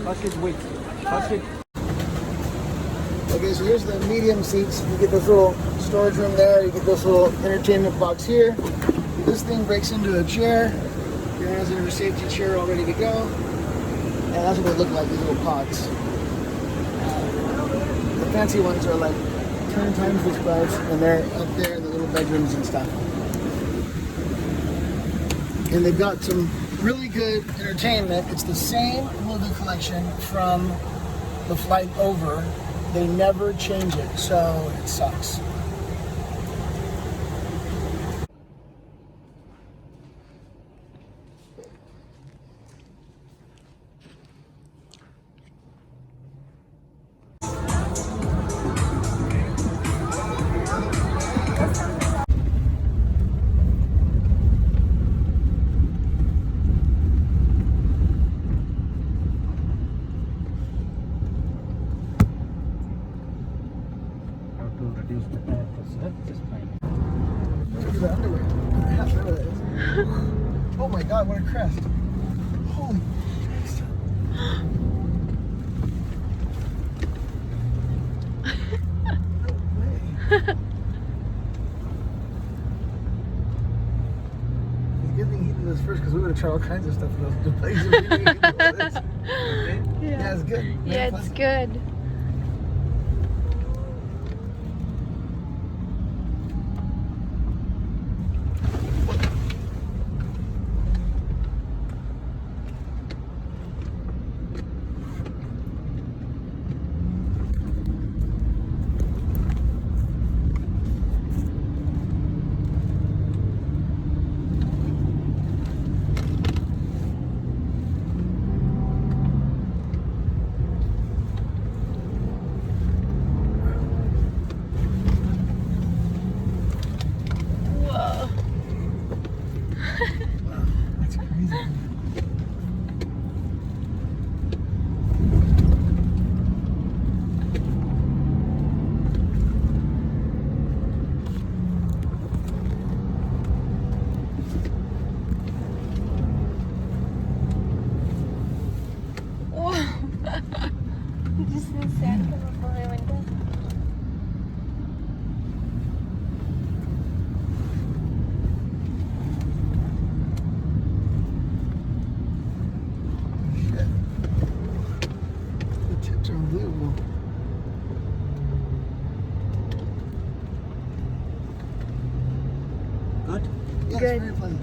Okay, so here's the medium seats. You get this little storage room there. You get this little entertainment box here. This thing breaks into a chair. Your has a safety chair all ready to go. And that's what they look like, these little pods. The fancy ones are like 10 times this price, and they're up there in the little bedrooms and stuff. And they've got some really good entertainment. It's the same movie collection from the flight over. They never change it, so it sucks. Look at the underwear. Oh my god, what a crest. Holy Christ. No way. It's a good thing he did this first because we would have tried all kinds of stuff in those places. Yeah, it's good. Yeah, it's good. That's crazy. Whoa. Just the sand come up on my window. Shit. The tips are unbelievable. Good? Yeah, Good. it's very pleasant.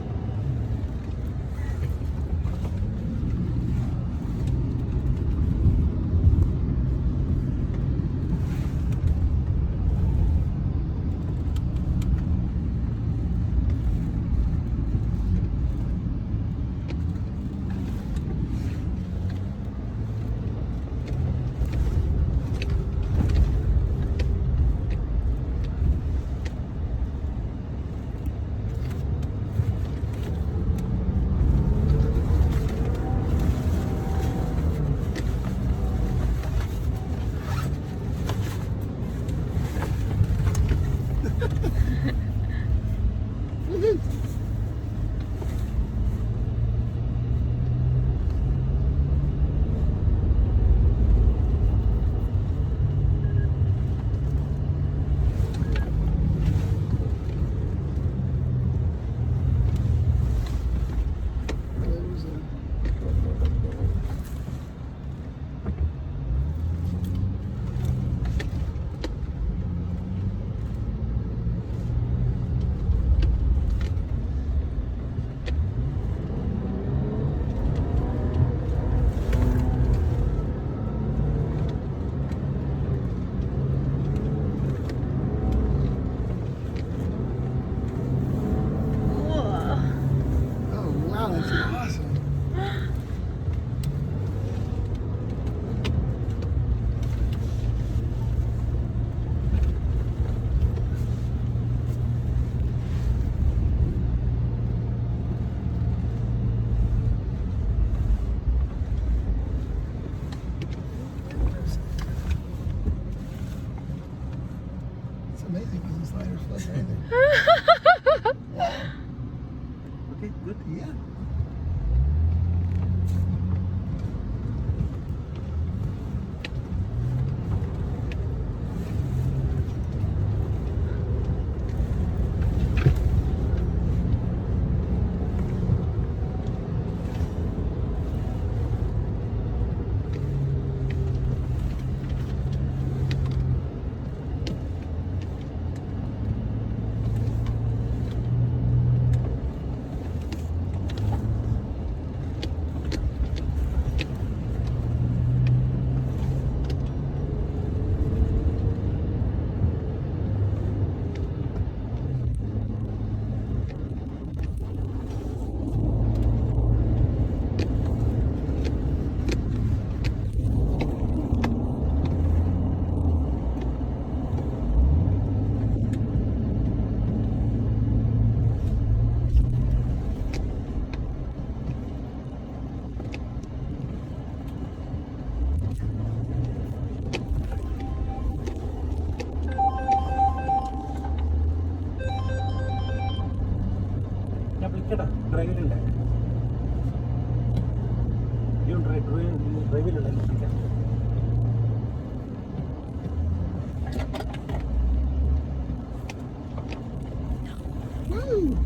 Woo!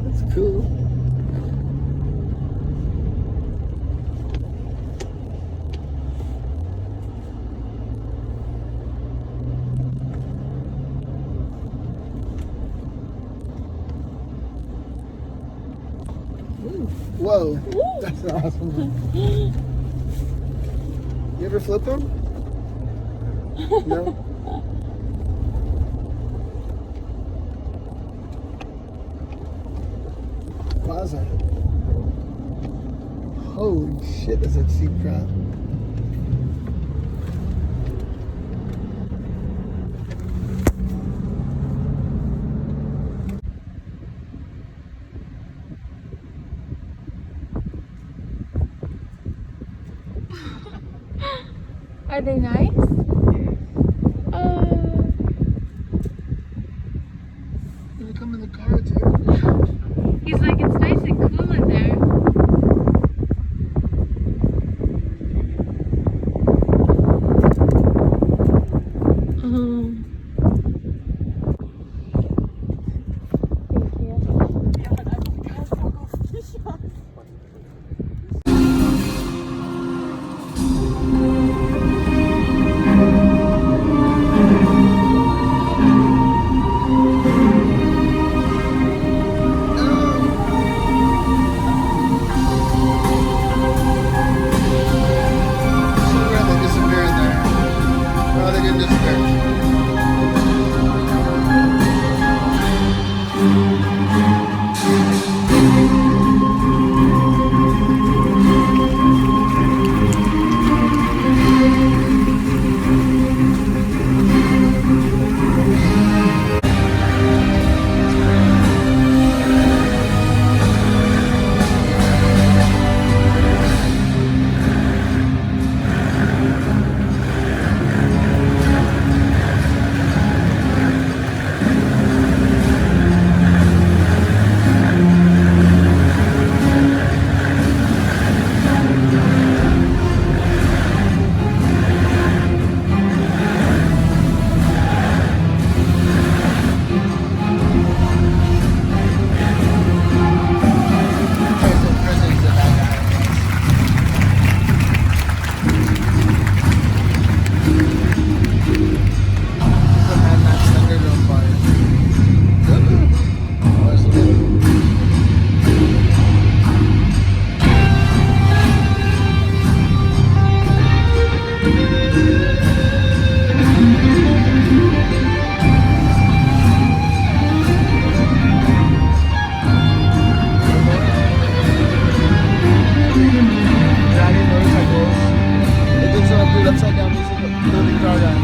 That's cool. Whoa, that's an awesome one. You ever flip them? No? Plaza. Holy shit, that's a cheap crap. Are they nice? They come in the car too. He's like, it's nice and cool in there. Upside down music, moving car down.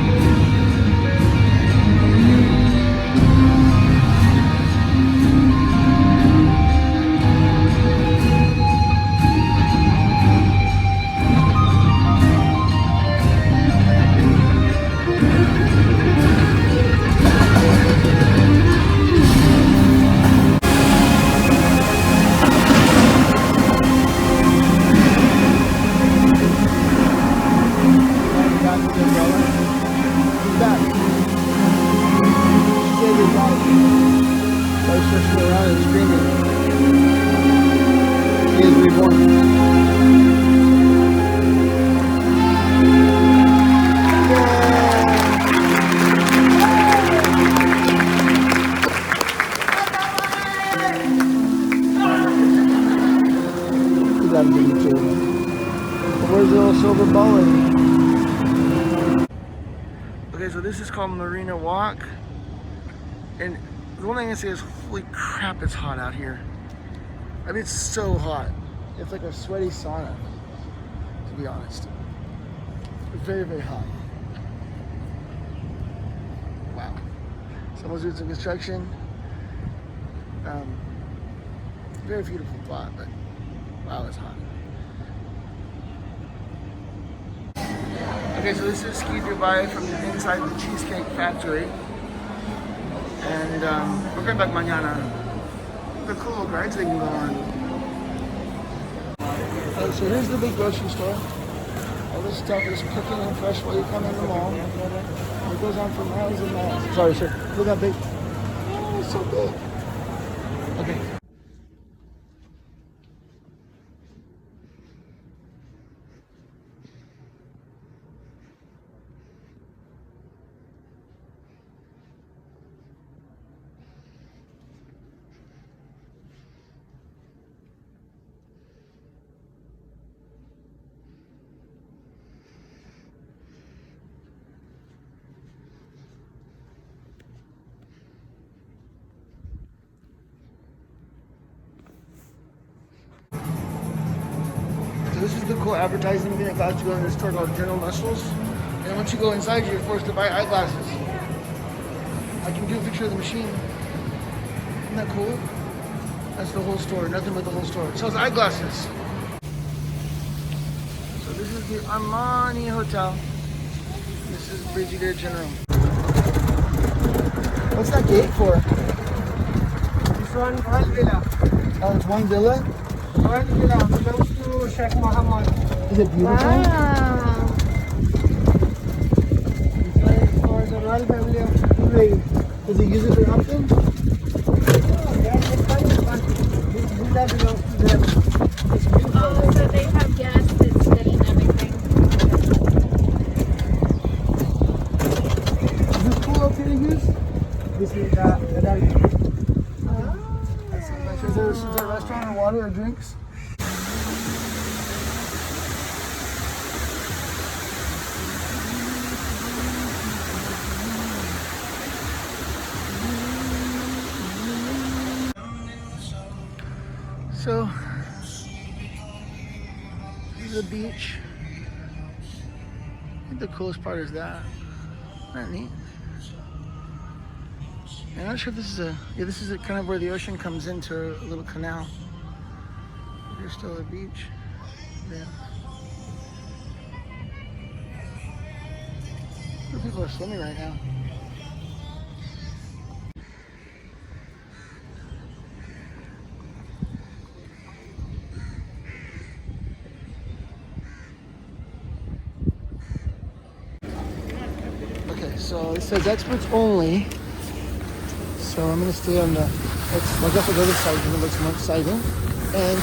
Around and screaming. He is reborn. Where's the little silver bullet? Okay, so this is called Marina Walk. And the one thing I can say is, holy crap, it's hot out here. I mean, it's so hot. It's like a sweaty sauna, to be honest. It's very, very hot. Wow. Someone's doing some construction. Very beautiful spot, but wow, it's hot. Okay, so this is Ski Dubai from inside the Cheesecake Factory. And we're going back mañana. The cool rides they can go on. So here's the big grocery store. All this stuff is cooking and fresh while you come in the mall. It goes on for miles and miles. Sorry, sir. Look how big. Oh, it's so big. Okay. So this is the cool advertising thing that got you in this store called General Muscles. And once you go inside, you're forced to buy eyeglasses. I can do a picture of the machine. Isn't that cool? That's the whole store, nothing but the whole store. It sells eyeglasses. So this is the Armani Hotel. This is Brigadier General. What's that gate for? This one villa. Oh, it's one villa? One villa belongs to Sheikh Mohammed. Is it beautiful? Wow. This one is for the royal family of Dubai. Does he use it for often? Oh, yeah, this one is one. This villa belongs to them. It's beautiful. Oh, so they have guests that stay and everything. Is this cool up here to use? This is the adult. Is there a restaurant or water or drinks? So, this is a beach. I think the coolest part is that. Isn't that neat? I'm not sure if this is this is kind of where the ocean comes into a little canal. There's still a beach. Yeah. People are swimming right now. Okay, so it says experts only. So I'm going to stay on the, I guess I'll go this side because it looks more exciting. And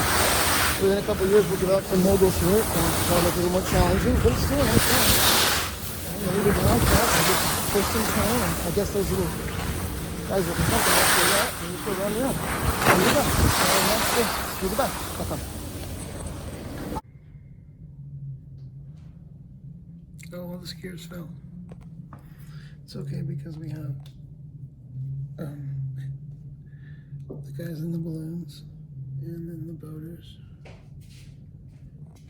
within a couple of years, we'll develop some moguls here and try to make it a little more challenging, but it's still a nice one. And then we can like that, I just first in town, and I guess those little guys with the company after that, and you still run around. And you're back. And that's it. You're the back. Have fun. Oh, all the skiers fell. It's okay because we have the guys in the balloons, and then the boaters,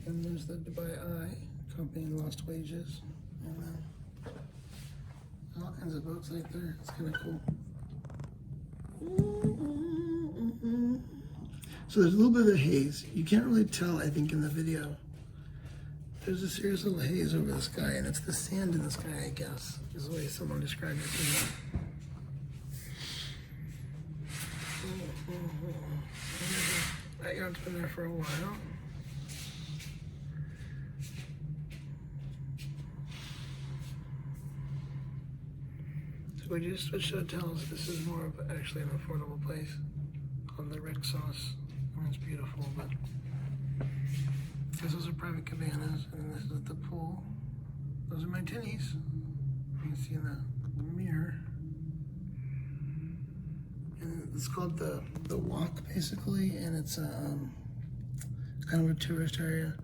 and there's the Dubai Eye accompanying Lost Wages, and then all kinds of boats right there. It's kind of cool. So there's a little bit of a haze. You can't really tell, I think, in the video. There's a serious little haze over the sky, and it's the sand in the sky, I guess, is the way someone described it to me. That yacht's been there for a while. So we just switched hotels. This is more of actually an affordable place called the Rexos. I mean, it's beautiful, but those are private cabanas, and this is the pool. Those are my tinnies. You can see in the mirror. And it's called the Walk, basically, and it's kind of a tourist area.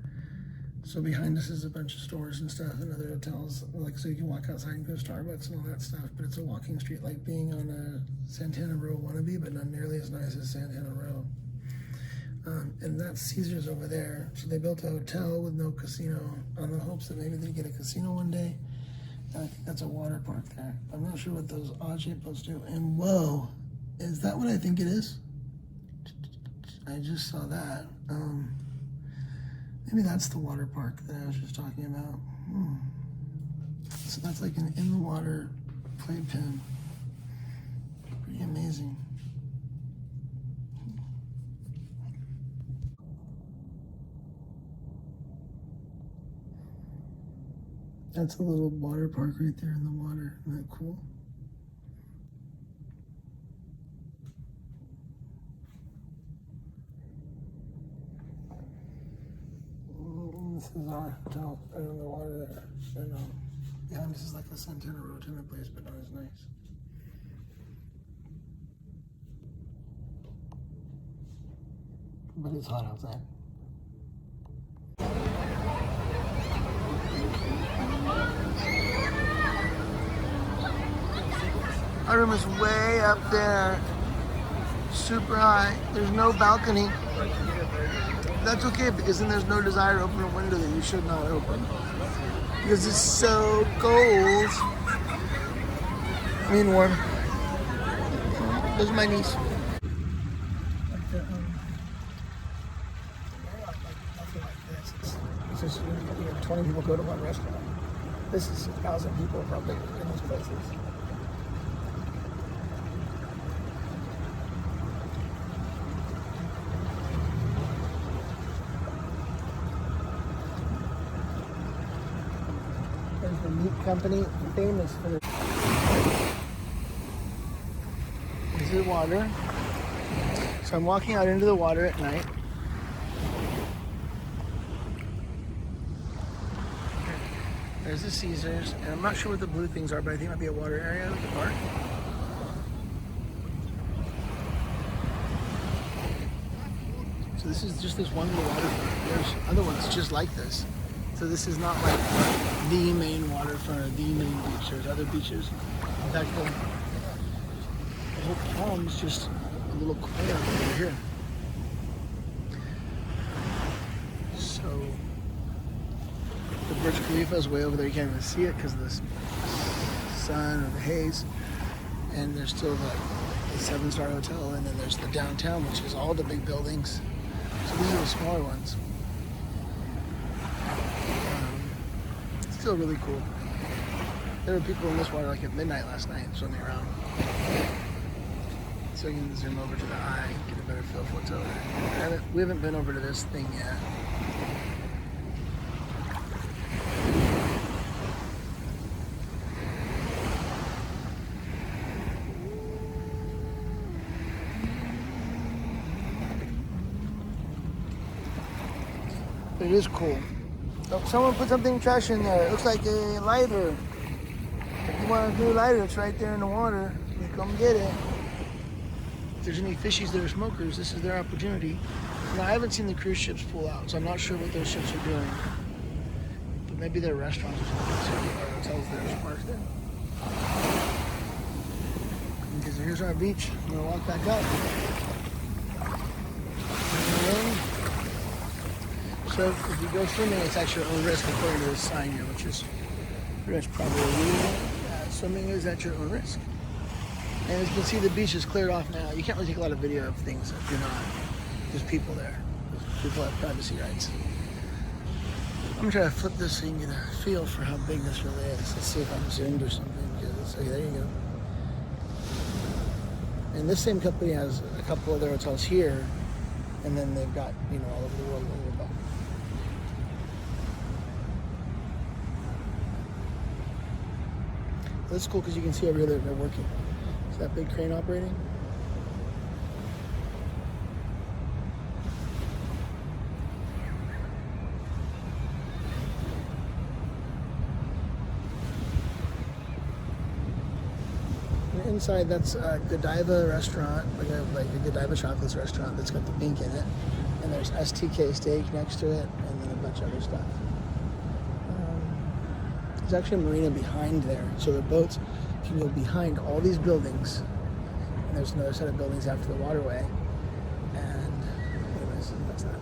So behind us is a bunch of stores and stuff and other hotels, like, so you can walk outside and go to Starbucks and all that stuff, but it's a walking street, like being on a Santana Row wannabe, but not nearly as nice as Santana Row. And that's Caesars over there. So they built a hotel with no casino on the hopes that maybe they'd get a casino one day. And I think that's a water park there. I'm not sure what those odd-shaped boats do. And whoa, is that what I think it is? I just saw that. Maybe that's the water park that I was just talking about. So that's like an in-the-water playpen. Pretty amazing. That's a little water park right there in the water. Isn't that cool? This is our hotel right in the water there. And behind us is like a Santana Rotunda place, but not as nice. But it's hot outside. Our room is way up there, super high. There's no balcony. That's okay, because then there's no desire to open a window that you should not open. Because it's so cold. I mean warm. Those are my niece. Like the, nothing like this. It's just 20 people go to one restaurant. This is 1,000 people probably in these places. There's the meat company, famous for their... This is water. So I'm walking out into the water at night. There's the Caesars, and I'm not sure what the blue things are, but I think it might be a water area at the park. So this is just this one little waterfront. There's other ones just like this. So this is not like the main waterfront or the main beach. There's other beaches. In fact, the whole palm is just a little corner over here. So the Burj Khalifa is way over there. You can't even see it because of the sun or the haze. And there's still the 7-star hotel, and then there's the downtown, which is all the big buildings. So these are the smaller ones. Still really cool. There were people in this water like at midnight last night swimming around. So you can zoom over to the eye, get a better feel for what's over there. We haven't been over to this thing yet. It is cool. Oh, someone put something trash in there. It looks like a lighter. If you want a new lighter, it's right there in the water. You come get it. If there's any fishies that are smokers, this is their opportunity. Now, I haven't seen the cruise ships pull out, so I'm not sure what those ships are doing. But maybe they're restaurants or something. So our hotels there, there's parks there. Okay, so here's our beach. I'm gonna walk back up. So if you go swimming, it's at your own risk according to this sign here, which is pretty much probably illegal. Swimming is at your own risk. And as you can see, the beach is cleared off now. You can't really take a lot of video of things if you're not. There's people there. People have privacy rights. I'm gonna try to flip this so you can get a feel for how big this really is. Let's see if I'm zoomed or something. Okay, there you go. And this same company has a couple other hotels here, and then they've got, all over the world. That's cool because you can see over here that they're working. Is that big crane operating? And inside, that's a Godiva restaurant, like a Godiva chocolates restaurant that's got the pink in it. And there's STK steak next to it, and then a bunch of other stuff. There's actually a marina behind there, so the boats can go behind all these buildings. And there's another set of buildings after the waterway. And anyways, that's that.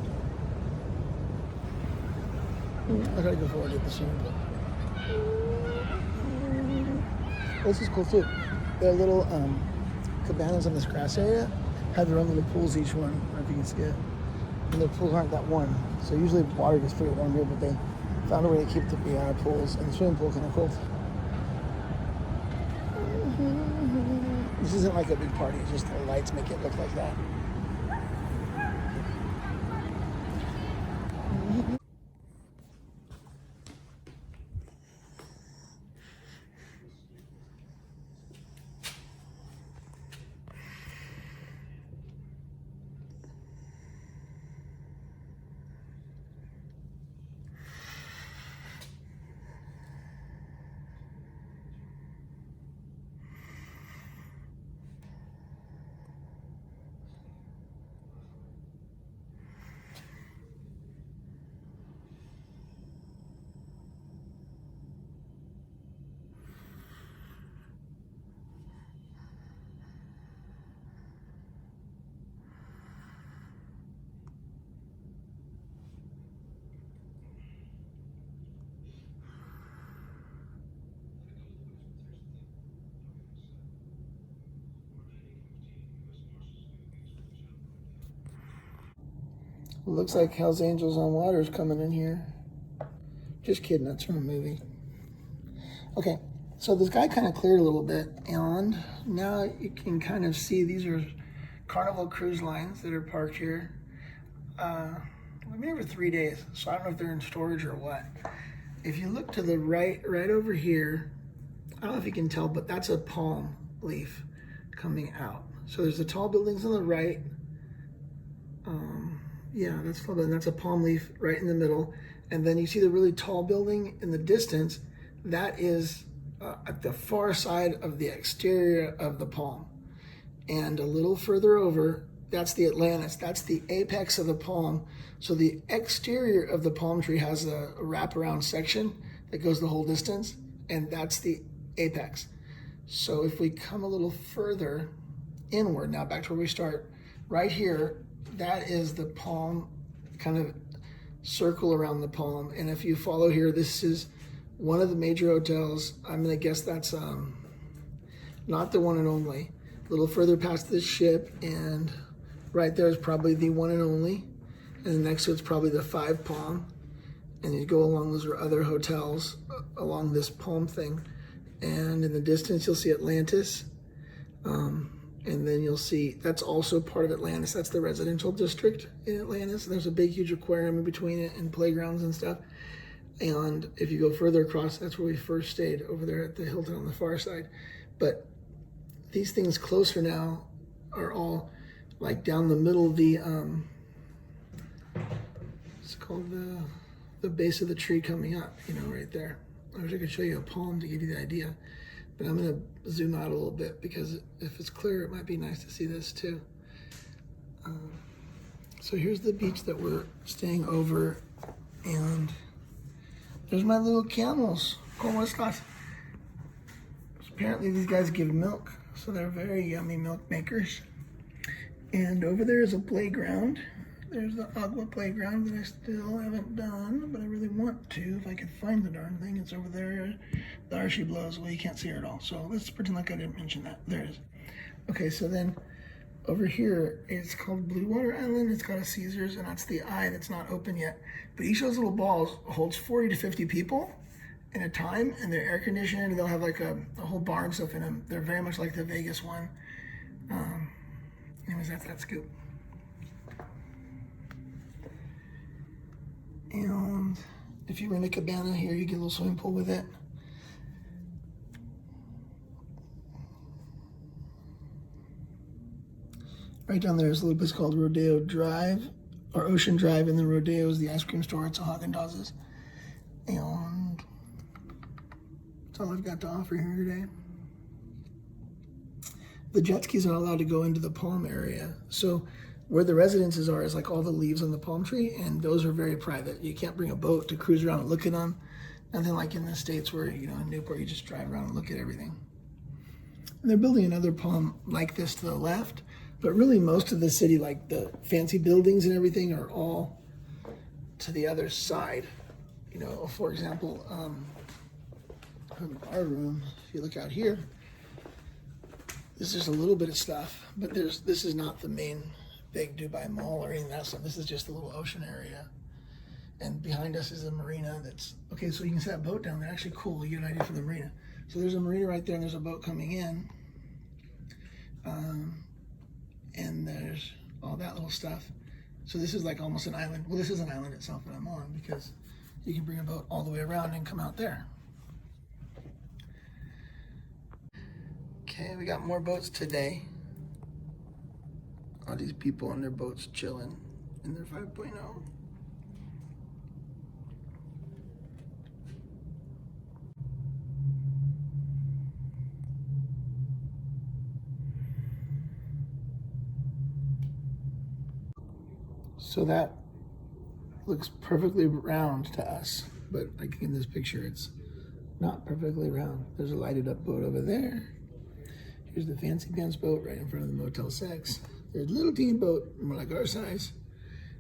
I gotta go forward to the swimming pool. This is cool too. There are little cabanas on this grass area, have their own little pools each one. I don't know if you can see it. And the pools aren't that warm. So usually water gets pretty warm here, but they found a way to keep the pools and the swimming pool kind of cold. This isn't like a big party, it's just the lights make it look like that. It looks like Hell's Angels on Water is coming in here. Just kidding, that's from a movie. Okay, so this guy kind of cleared a little bit, and now you can kind of see these are Carnival cruise lines that are parked here. We've been here for 3 days, so I don't know if they're in storage or what. If you look to the right over here, I don't know if you can tell, but that's a palm leaf coming out. So there's the tall buildings on the right. Yeah, that's a palm leaf right in the middle. And then you see the really tall building in the distance. That is at the far side of the exterior of the palm. And a little further over, that's the Atlantis. That's the apex of the palm. So the exterior of the palm tree has a wraparound section that goes the whole distance, and that's the apex. So if we come a little further inward, now back to where we start, right here, that is the palm kind of circle around the palm. And if you follow here, this is one of the major hotels. I'm gonna guess that's not the one and only. A little further past this ship, and right there is probably the one and only. And next to it's probably the 5 Palm. And you go along, those are other hotels along this palm thing. And in the distance, you'll see Atlantis. And then you'll see, that's also part of Atlantis. That's the residential district in Atlantis. There's a big, huge aquarium in between it and playgrounds and stuff. And if you go further across, that's where we first stayed, over there at the Hilton on the far side. But these things closer now are all like down the middle of the, it's called the base of the tree coming up, you know, right there. I wish I could show you a palm to give you the idea, but I'm gonna zoom out a little bit because if it's clear, it might be nice to see this too. So here's the beach that we're staying over, and there's my little camels. ¿Cómo estás? Apparently these guys give milk, so they're very yummy milk makers. And over there is a playground. There's the Agua playground that I still haven't done, but I really want to. If I could find the darn thing, it's over there. There she blows. Well, you can't see her at all. So let's pretend like I didn't mention that. There it is. Okay, so then over here, it's called Blue Water Island. It's got a Caesars, and that's the eye that's not open yet. But each of those little balls holds 40 to 50 people in a time, and they're air conditioned, and they'll have like a whole bar and stuff in them. They're very much like the Vegas one. Anyways, that's that scoop. And if you rent a cabana here, you get a little swimming pool with it. Right down there is a little place called Rodeo Drive, or Ocean Drive, and the Rodeo is the ice cream store. It's a Haagen-Dazs. And that's all I've got to offer here today. The jet skis are not allowed to go into the palm area. So where the residences are is like all the leaves on the palm tree, and those are very private. You can't bring a boat to cruise around and look at them. Nothing like in the States where, you know, in Newport, you just drive around and look at everything. And they're building another palm like this to the left, but really most of the city, like the fancy buildings and everything, are all to the other side. You know, for example, from our room, if you look out here, this is a little bit of stuff, but this is not the main big Dubai mall or anything like that. This is just a little ocean area. And behind us is a marina that's, okay, so you can see that boat down there. Actually cool, you get an idea for the marina. So there's a marina right there, and there's a boat coming in. And there's all that little stuff. So this is like almost an island. Well, this is an island itself that I'm on, because you can bring a boat all the way around and come out there. Okay, we got more boats today. All these people on their boats chilling in their 5.0. So that looks perfectly round to us, but like in this picture, it's not perfectly round. There's a lighted up boat over there. Here's the Fancy Pants boat right in front of the Motel 6. There's a little teeny boat, more like our size.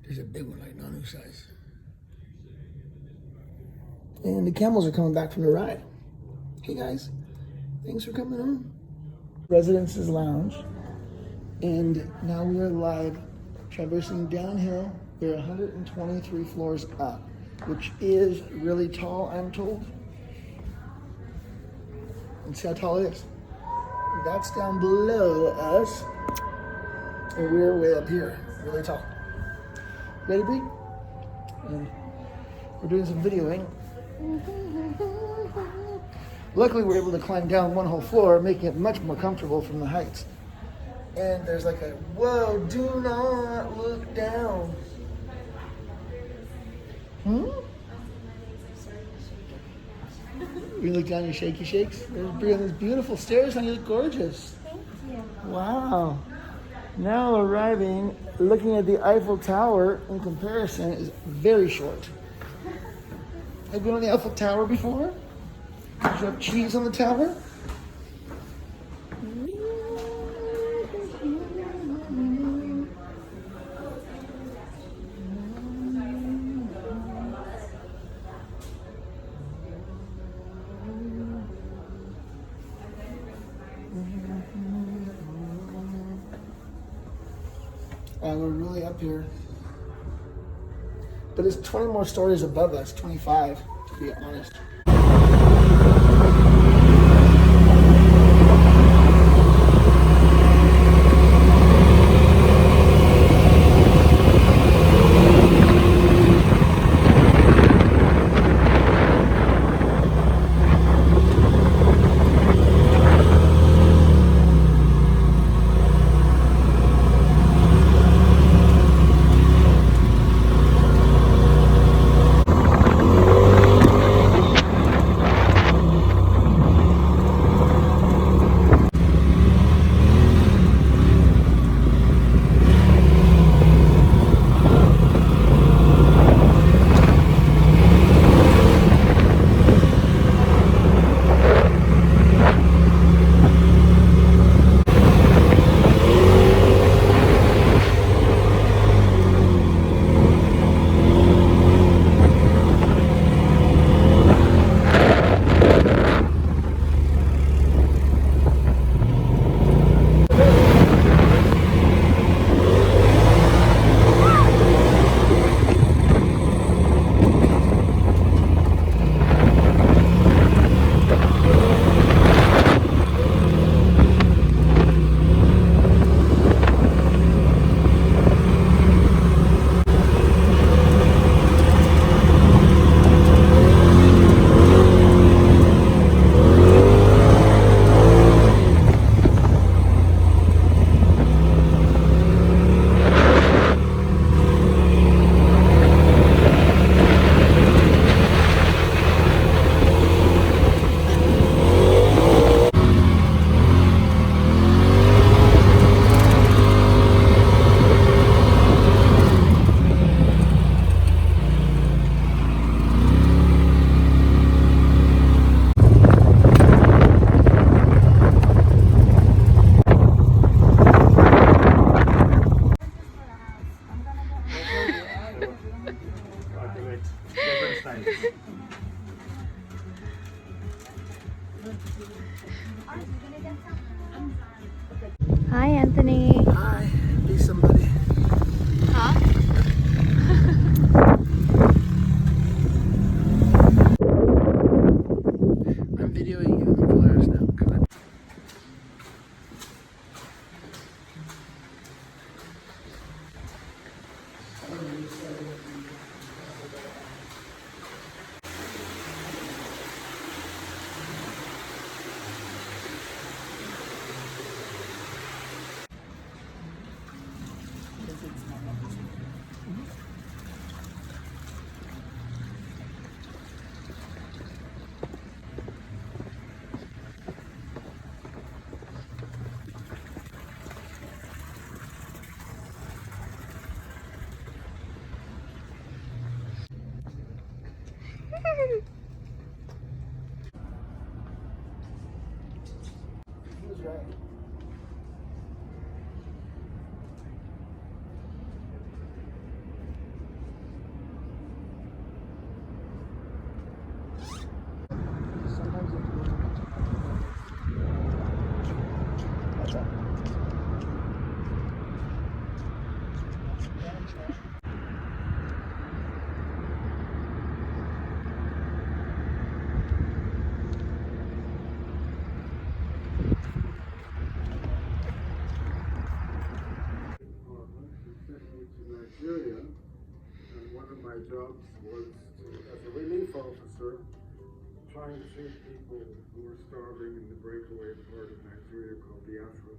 There's a big one like Nanu's size. And the camels are coming back from the ride. Hey guys, thanks for coming on. Residences Lounge. And now we're live traversing downhill. They're 123 floors up, which is really tall, I'm told. And see how tall it is. That's down below us, and we're way up here, really tall. Ready, Bree? And we're doing some videoing. Luckily, we're able to climb down one whole floor, making it much more comfortable from the heights. And there's like a, whoa, do not look down. You look down your shaky shakes. There's Bree on these beautiful stairs, and you look gorgeous. Thank you. Wow. Now arriving, looking at the Eiffel Tower in comparison is very short. Have you been on the Eiffel Tower before? Did you have cheese on the tower? We're really up here. But it's 20 more stories above us, 25 to be honest. Hi, Anthony. Hi, be somebody. Huh? I'm videoing you in the Polaris now. Come on. He was right. Sometimes you have to That's all. my jobs was as a relief officer, trying to feed people who were starving in the breakaway part of Nigeria called Biafra.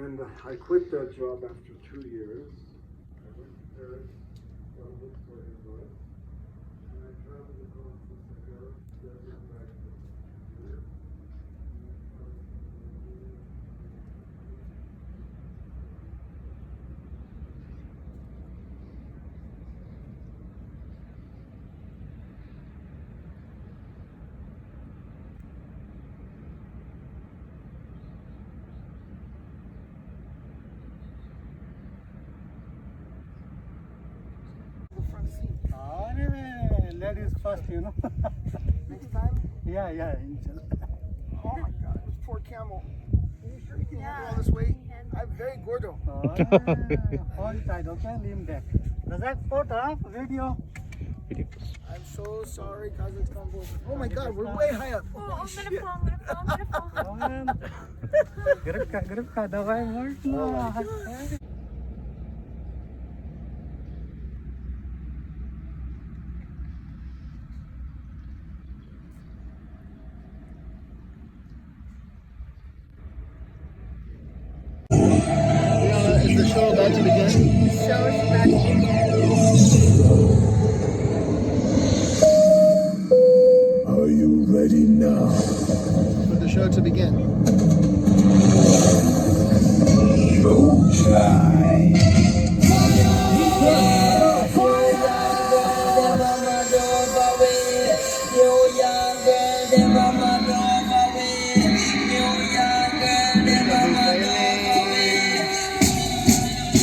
And I quit that job after 2 years. I went to Paris, got a book for English, and I traveled across the Sahara Desert back to Nigeria. Ladies first, you know. Next time? Yeah, inshallah. Oh my God, this poor camel. Are you sure you can handle all this weight? I'm very gordo. All side, okay? Lean back. Razak, photo, video. I'm so sorry, Kazakhstan. Oh my God, we're way high up. Oh, I'm gonna fall, I'm gonna fall, I'm gonna fall. Grip ka, dawai molt na. Is the show about to begin? So it's about to begin. Are you ready now? For the show to begin. Showtime.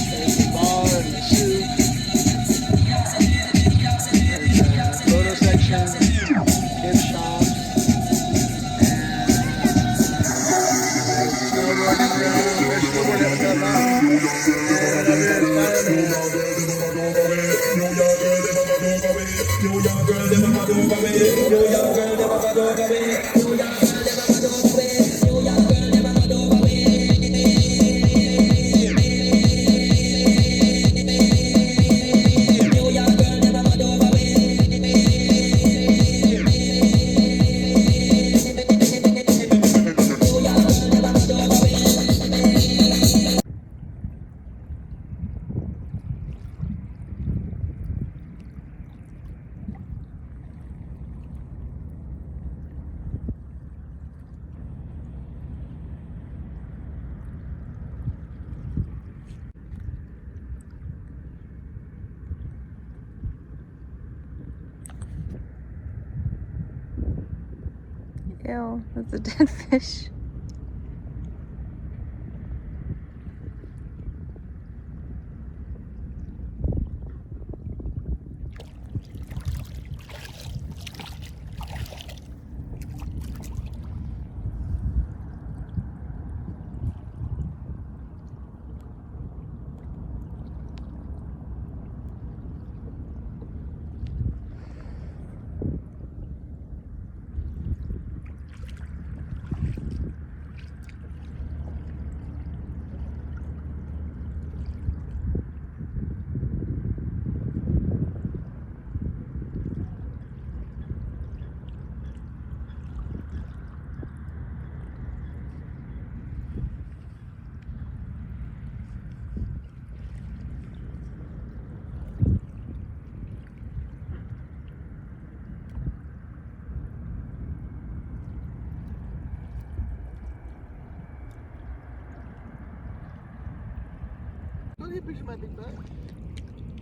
There's the bar and the soup. There's the photo section, gift shops, and snowboarding around. There's snowboarding at the mountain. And over here it's Ew, that's a dead fish. Look at a picture of my big butt.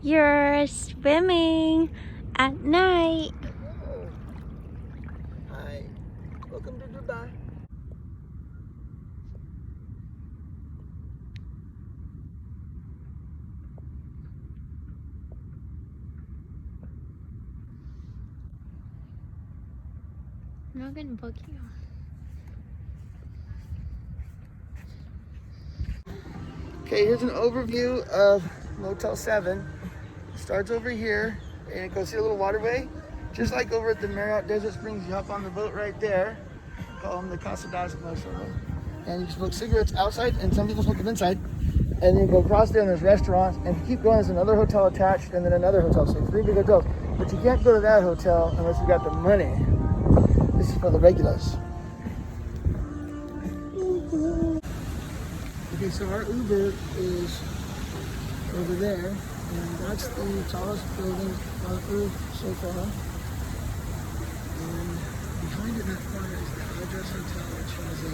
You're swimming at night. Oh. Hi. Welcome to Dubai. I'm not gonna book you. Okay, here's an overview of Motel 7. It starts over here, and it goes through a little waterway. Just like over at the Marriott Desert Springs, you hop on the boat right there. Call them the Casa most of them. And you smoke cigarettes outside, and some people smoke them inside. And then you go across there and there's restaurants, and if you keep going, there's another hotel attached, and then another hotel. So 3 big hotels. But you can't go to that hotel unless you got the money. This is for the regulars. Okay, so our Uber is over there, and that's the tallest building on Earth so far. And behind it in that corner is the Address Hotel, which has a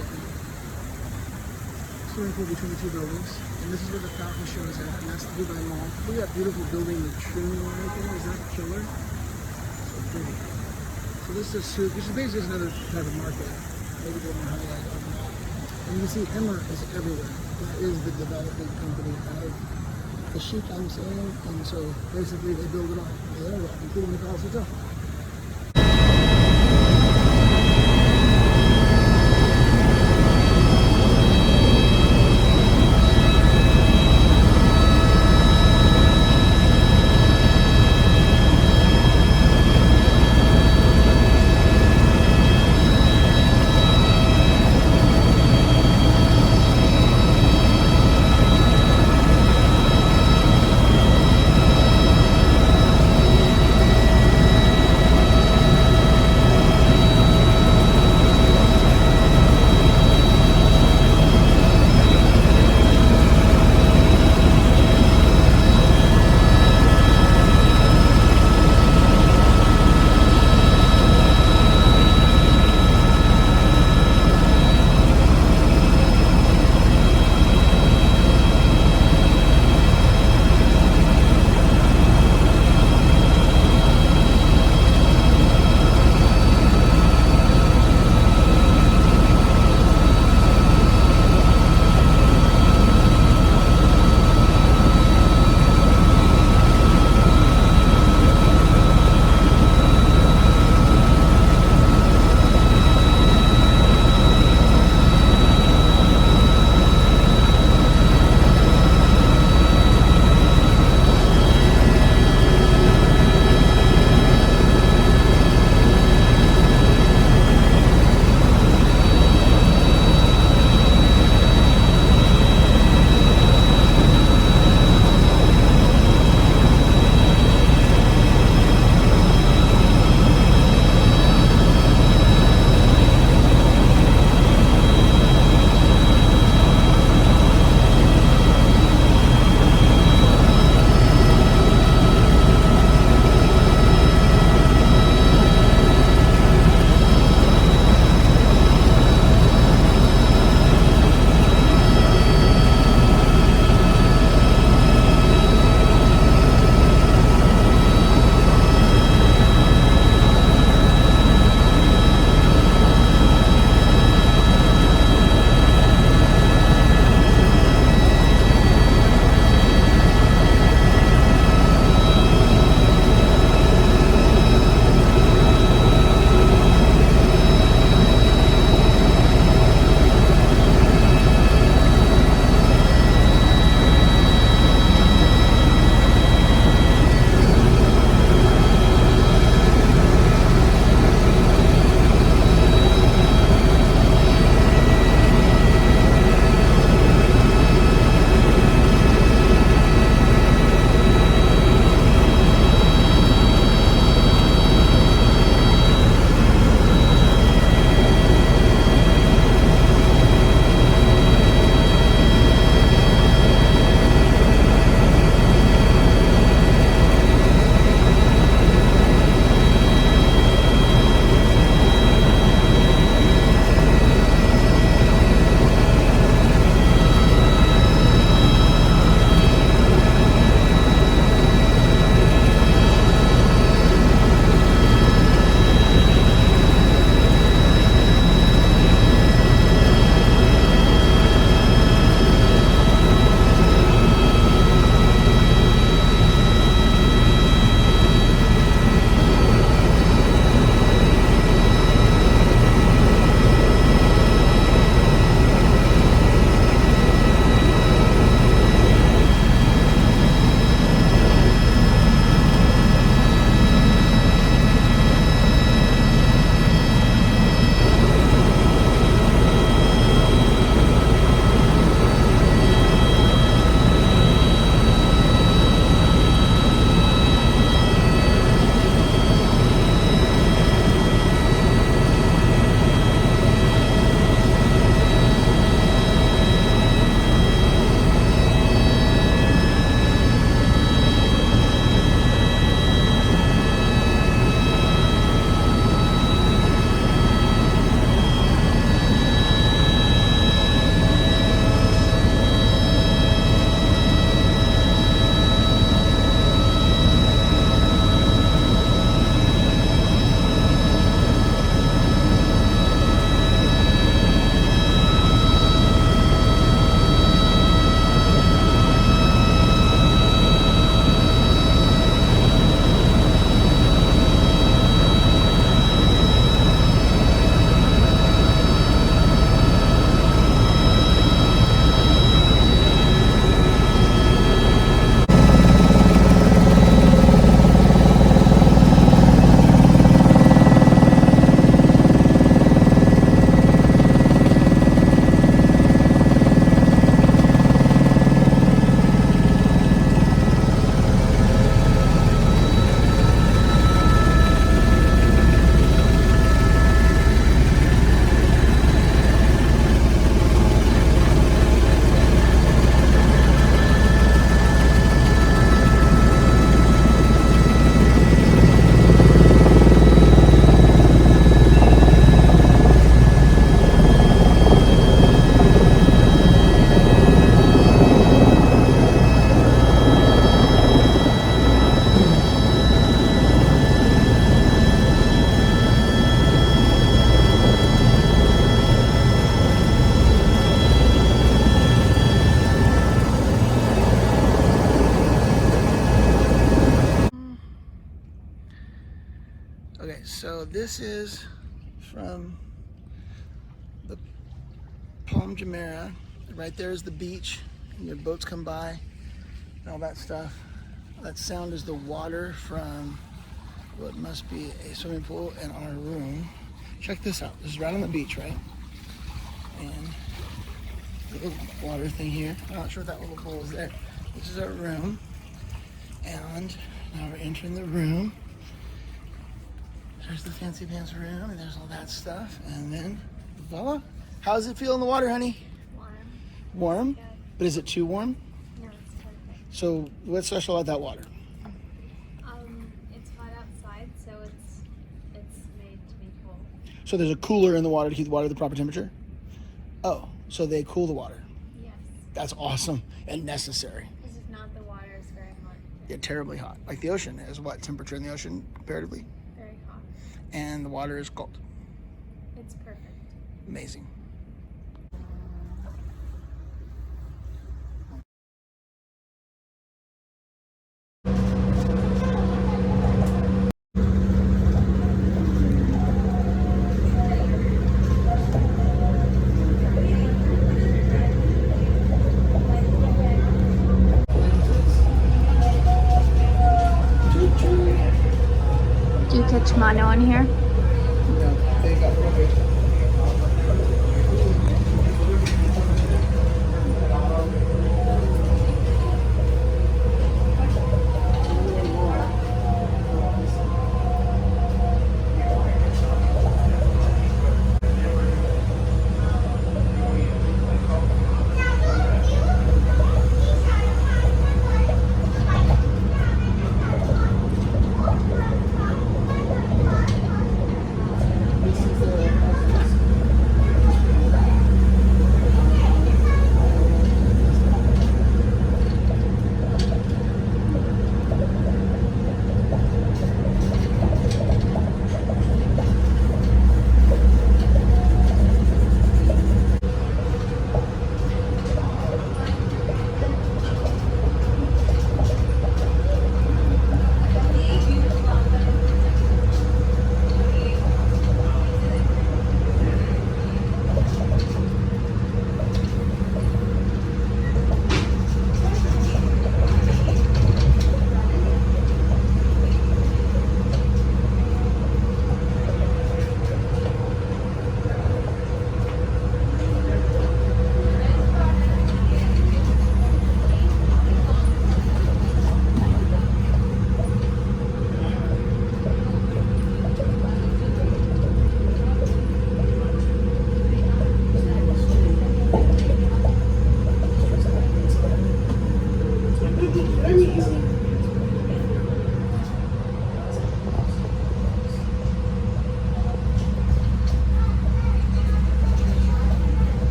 swimming pool between the two buildings. And this is where the fountain show is at, and that's the Dubai Mall. Look at that beautiful building, the trimming and everything. Is that killer? So pretty. So this is a souk, which is basically just another type of market. Maybe they're more highlight of that. And you can see Emma is everywhere. That is the development company out of the Sheikh, I'm saying. And so basically they build it all. They own it, including the Palace Hotel. so this is from the Palm Jumeirah. Right there is the beach, and your boats come by and all that stuff. That sound is the water from what must be a swimming pool in our room. Check this out. This is right on the beach, right? And little water thing here. I'm not sure if that little bowl is there. This is our room. And now we're entering the room. There's the fancy pants room, and there's all that stuff. And then, voila. How does it feel in the water, honey? Warm. Warm? Good. But is it too warm? No, it's perfect. So what's special about that water? It's hot outside, so it's made to be cold. So there's a cooler in the water to keep the water at the proper temperature? Oh, so they cool the water. Yes. That's awesome and necessary. Because if not, the water is very hot. Yeah, terribly hot. Like the ocean is what temperature in the ocean comparatively? Very hot. And the water is cold. It's perfect. Amazing. Do you catch mono in here? No, they got rubbish.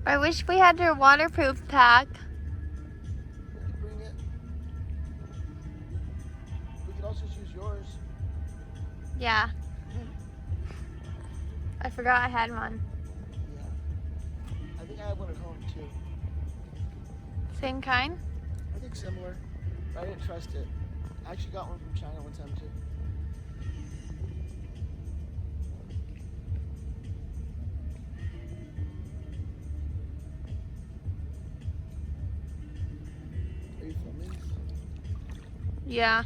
I wish we had your waterproof pack. Bring it. We could also just use yours. Yeah. I forgot I had one. Yeah. I think I have one at home too. Same kind? I think similar. But I didn't trust it. I actually got one from China one time too. Are you filming this? Yeah.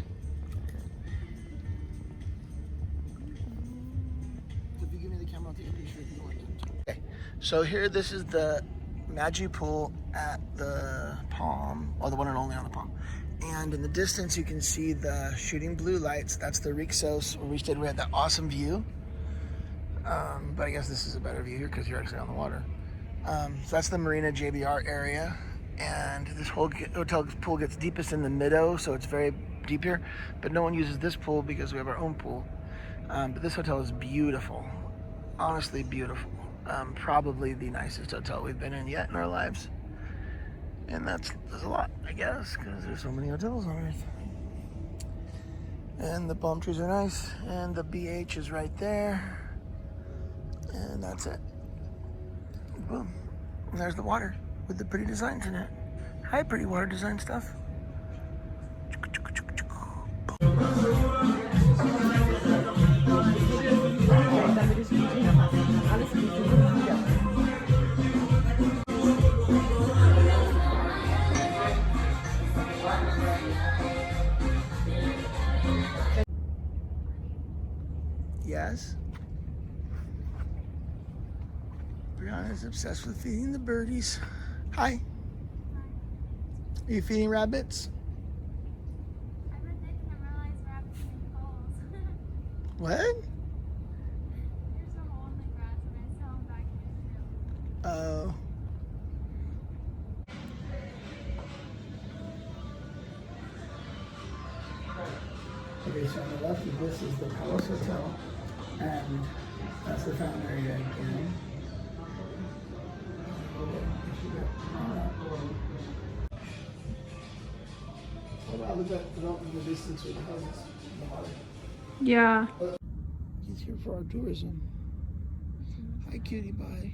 So if you give me camera. I'll take a picture if you want it. Okay, so here, this is the Magi pool at the Palm, or the one and only on the Palm. And in the distance, you can see the shooting blue lights. That's the Rixos where we stayed. We had that awesome view. But I guess this is a better view here because you're actually on the water. So that's the Marina JBR area. And this whole hotel pool gets deepest in the Middow, so it's very deep here. But no one uses this pool because we have our own pool. But this hotel is beautiful. Honestly beautiful. Probably the nicest hotel we've been in yet in our lives. And that's a lot, I guess, because there's so many hotels on Earth. And the palm trees are nice. And the BH is right there. And that's it. Boom. And there's the water with the pretty designs in it. Hi, pretty water design stuff. Yes. Brianna's obsessed with feeding the birdies. Hi. Are you feeding rabbits? I bet they can't realize rabbits make calls. What? There's a hole in the grass and I saw them back here too. Oh. Okay, so on the left of this is the Palace Hotel, and that's the fountain area again. Oh wow, look at that in the distance with the houses in the water. Yeah. He's here for our tourism. Hi, cutie pie.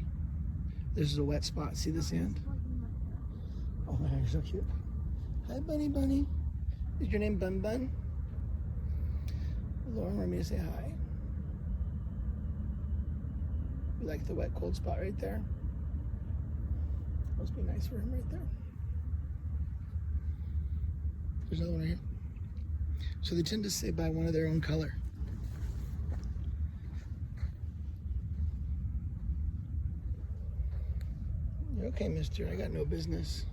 This is a wet spot. See the sand? Oh my God, you're so cute. Hi, Bunny Bunny. Is your name Bun Bun? Lauren wanted me to say hi. You like the wet, cold spot right there? Must be nice for him right there. There's another one right here. So they tend to stay by one of their own color. You're okay, mister. I got no business.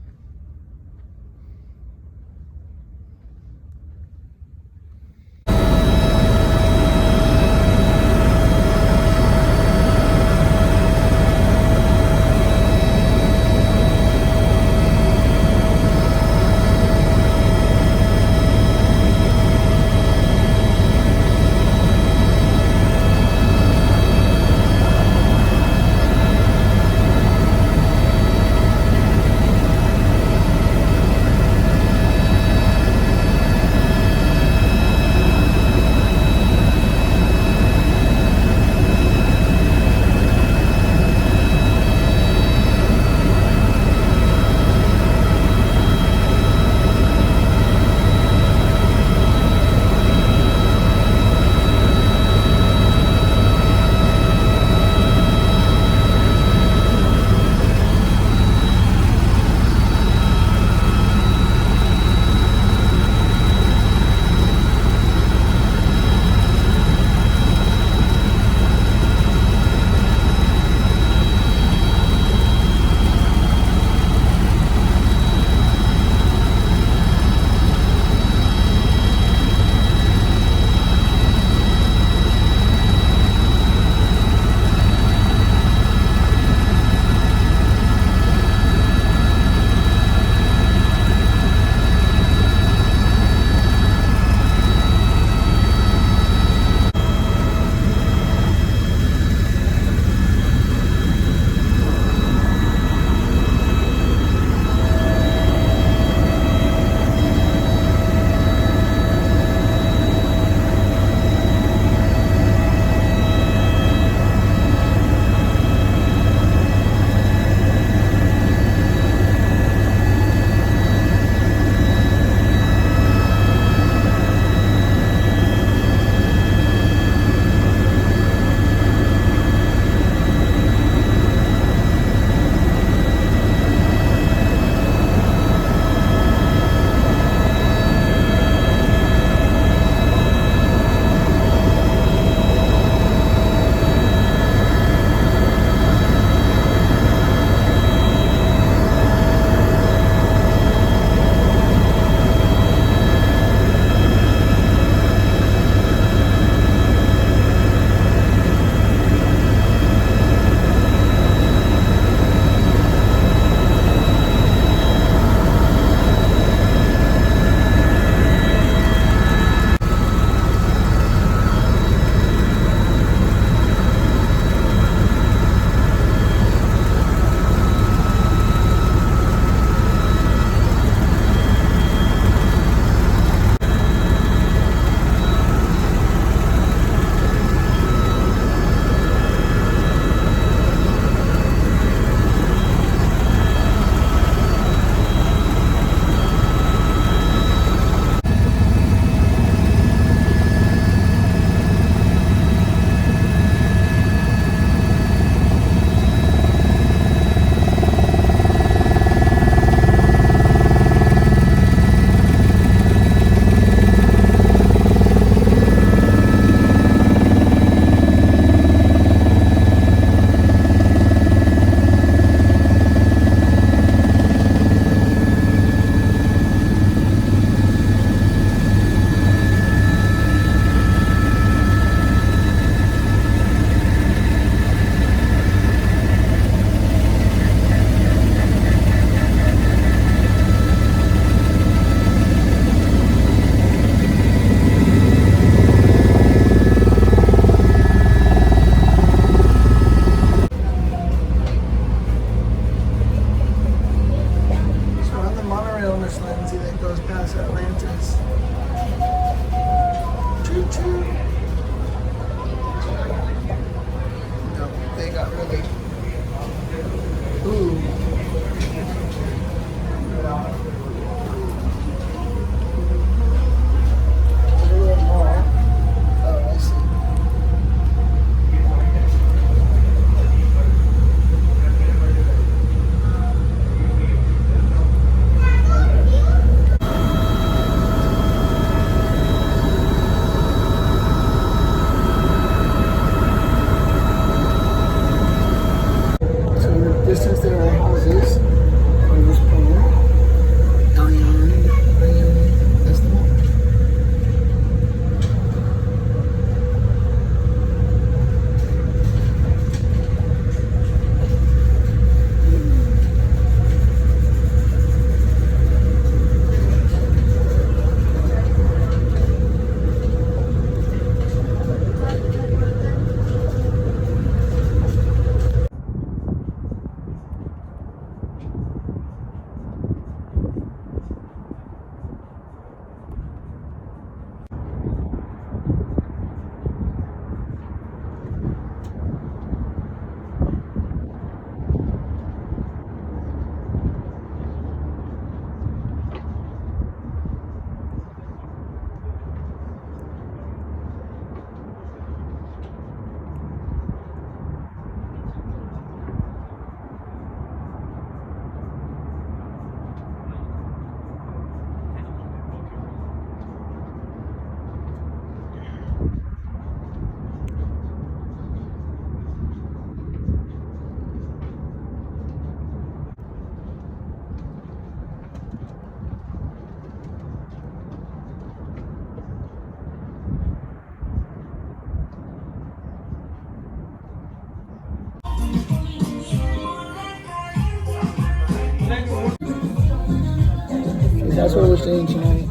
that's where we're staying tonight.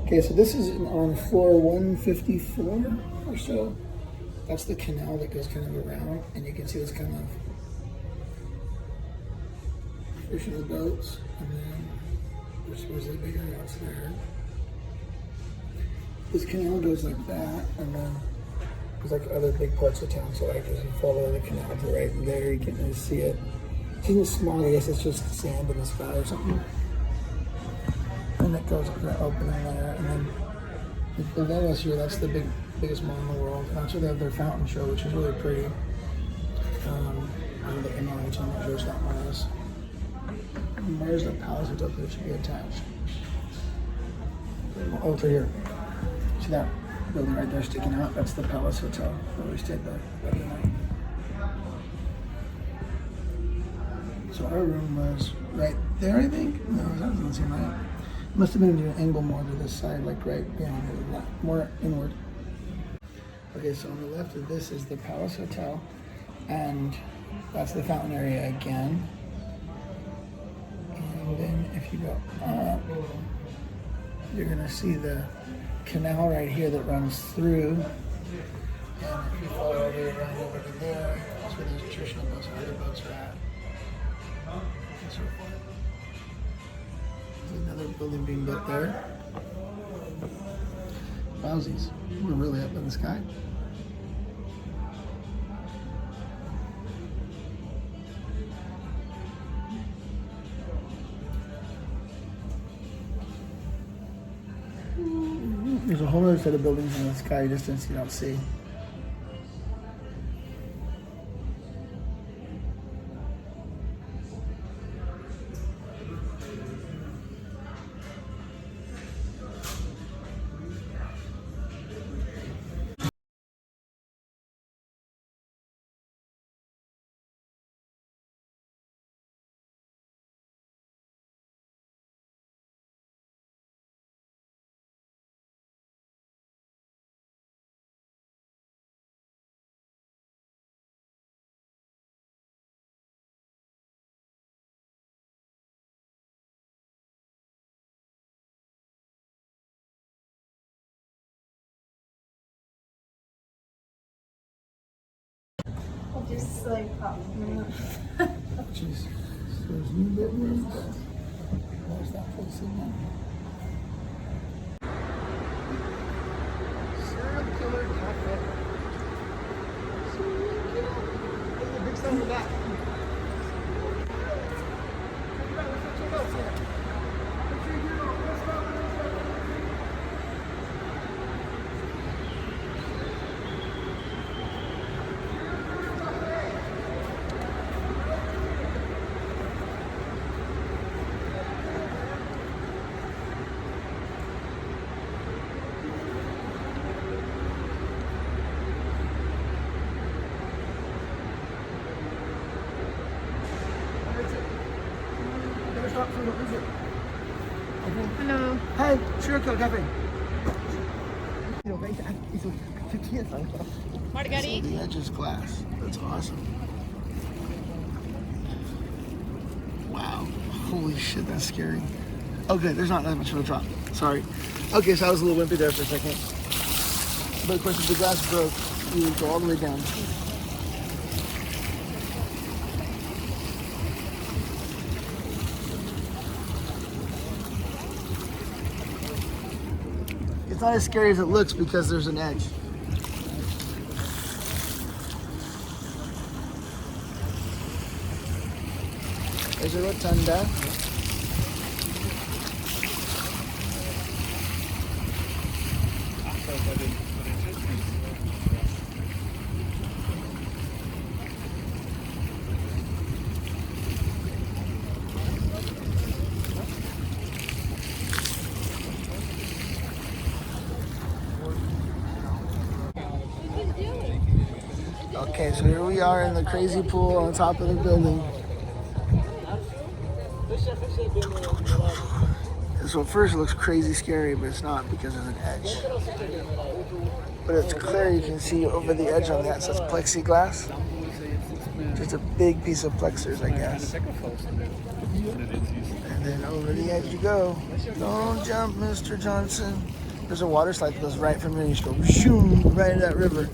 Okay, so this is on floor 154 or so. That's the canal that goes kind of around, and you can see this kind of fishing the boats, and then there's supposedly bigger yachts there. This canal goes like that, and then there's like other big parts of town. So like as you follow the canal to right there, you can't really see it. It seems small. I guess it's just sand in the sky or something. And it goes like that opening there, and then below us here, that's the biggest mall in the world. And that's where they have their fountain show, which is really pretty. I'm looking on, which I'm not sure it's not Mars. Mars, the palace hotel that should be attached. Oh, it's right here. See that building right there sticking out? That's the Palace Hotel where we stayed the other night. So our room was right there, I think. No, that doesn't seem right. Must have been at an angle more to this side, like right behind it, more inward. Okay, so on the left of this is the Palace Hotel, and that's the fountain area again. And then if you go up, you're gonna see the canal right here that runs through. And if you follow all the way around over to there, that's where those nutritional boats and other boats are at. And so forth. There's another building being built there. Wowsies, we're really up in the sky. There's a whole other set of buildings in the sky distance you don't see. Just like Jeez. So there's new bedrooms. There's that place again. Serial killer cafe. Serial killer. Look at the big sign in the back. Hello. Hey, serial killer cafe. Margarita. The edge is glass. That's awesome. Wow. Holy shit, that's scary. Okay, there's not that much of a drop. Sorry. Okay, so I was a little wimpy there for a second. But of course, if the glass broke, you would go all the way down. It's not as scary as it looks because there's an edge. There's a rotunda. Okay, so here we are in the crazy pool on top of the building. So at first it looks crazy scary, but it's not because of an edge. But it's clear, you can see over the edge on that says plexiglass. Just a big piece of plexers, I guess. And then over the edge you go. Don't jump, Mr. Johnson. There's a water slide that goes right from here. You just go shoom right into that river.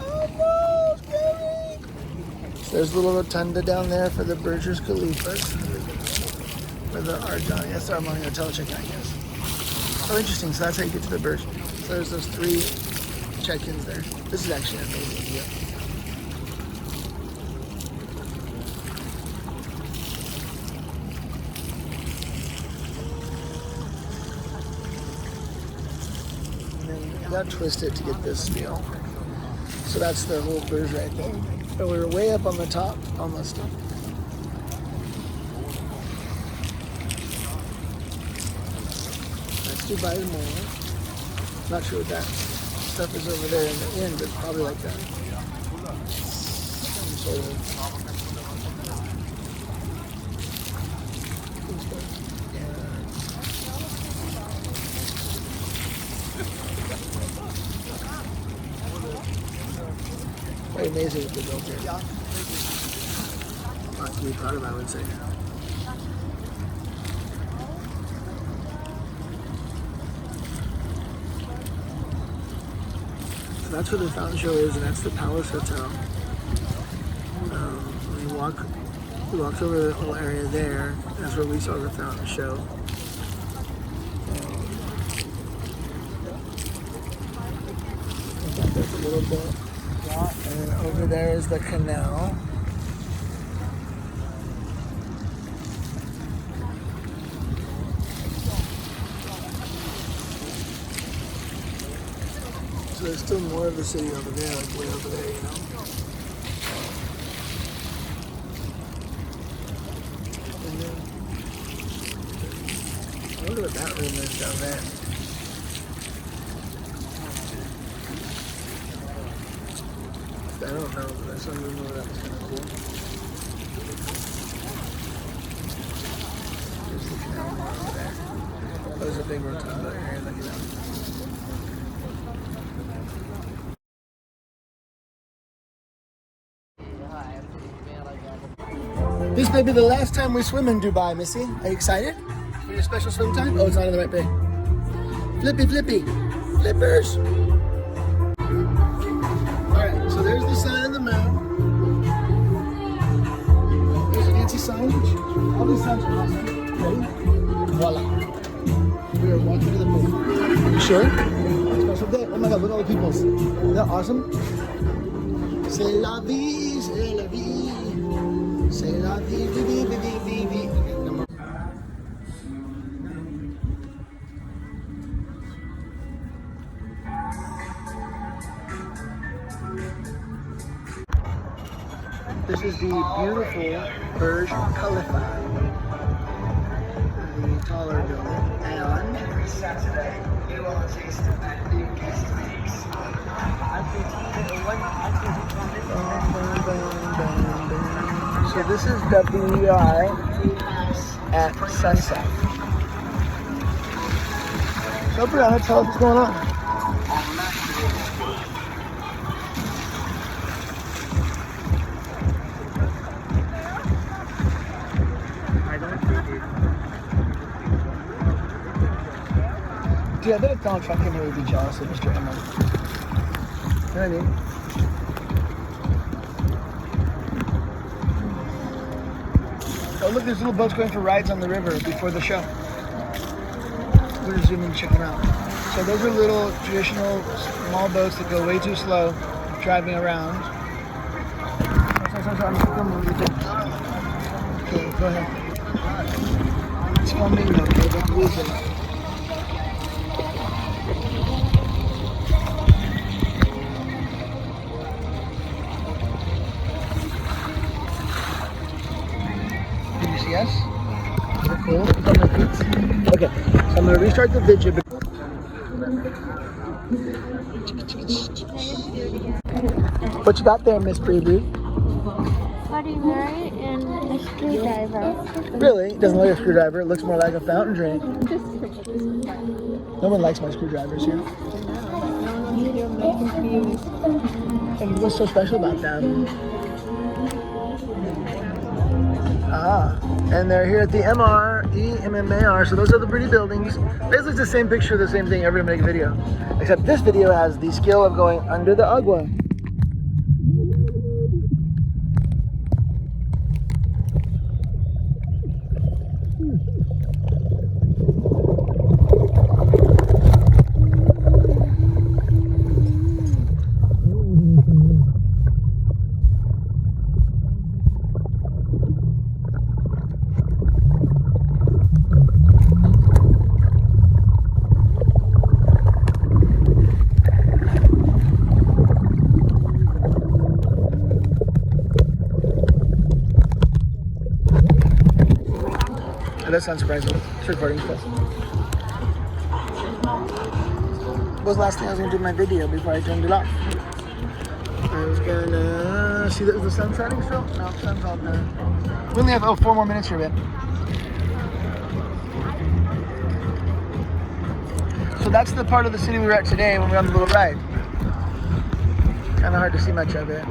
Oh no, scary! So there's a little rotunda down there for the Burj Khalifa's. For the Arjani, that's the Armani Hotel check-in, I guess. Oh, interesting. So that's how you get to the Burj. So there's those 3 check-ins there. This is actually an amazing view. You gotta twist it to get this feel. So that's the whole Burj right there. But we were way up on the top, almost. That's dubaismall. Not sure what that stuff is over there in the end, but probably like that. Some sort of. Very amazing what they built here. Not to be proud of, I would say. So that's where the fountain show is, and that's the Palace Hotel. We walked over the little area there. That's where we saw the fountain show. There's a little bit. And then over there is the canal. So there's still more of the city over there, like way over there, you know? And then, I wonder what that room is down there. I don't know, but I just remember that was kind of cool. There's the canal over there. Oh, there's a big rotunda here, look at that. This may be the last time we swim in Dubai, Missy. Are you excited for your special swim time? Oh, it's not in the right bay. Flippy, flippy. Flippers. Alright, so there's the sun and the moon. There's a fancy sign. All these signs are awesome. Ready? Voila. We are walking to the moon. Are you sure? Special day. Oh my god, look at all the people. Isn't that awesome? C'est la vie, c'est la vie. C'est la vie, vie, vie, vie, vie, vie. This is the beautiful Burj Khalifa, the taller building, and every Saturday you will taste new guest mix. So this is WER at sunset. So Brianna, tell us what's going on. Dude, I bet if Donald Trump came here, we'd be jealous of Mr. Emma. You know what I mean? Oh, look, there's little boats going for rides on the river before the show. We're gonna zoom in and check them out. So those are little traditional small boats that go way too slow, driving around. Sorry, okay, go ahead. It's filming, okay, don't lose it. Yes? Cool. Okay, so I'm going to restart the video. What you got there, Miss Preview? Bloody Mary and screwdriver. Really? It doesn't look like a screwdriver. It looks more like a fountain drink. No one likes my screwdrivers here. And what's so special about them? Ah, and they're here at the MMAR, so those are the pretty buildings. Basically, it's the same picture, the same thing, everybody make a video. Except this video has the skill of going under the agua. That sounds surprising. It's recording stuff. What was the last thing I was going to do in my video before I turned it off? I was going to... See, is the sun setting still? No, the sun's all done. We only have 4 more minutes here, man. So that's the part of the city we were at today when we were on the little ride. Kind of hard to see much of it.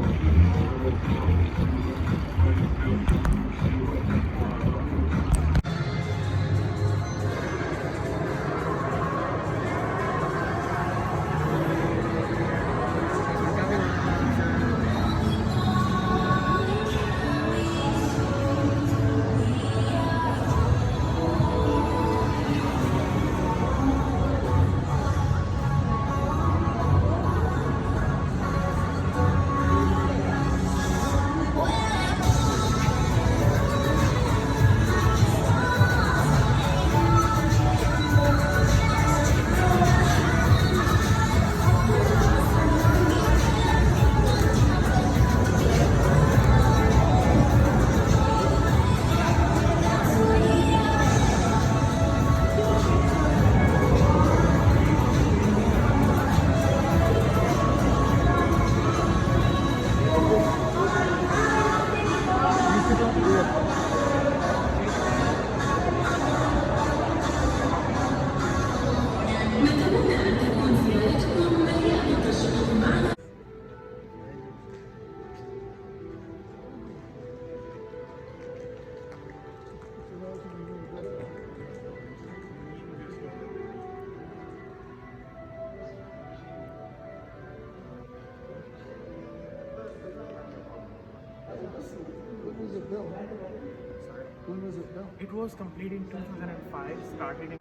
When was it built? It was completed in 2005, started in...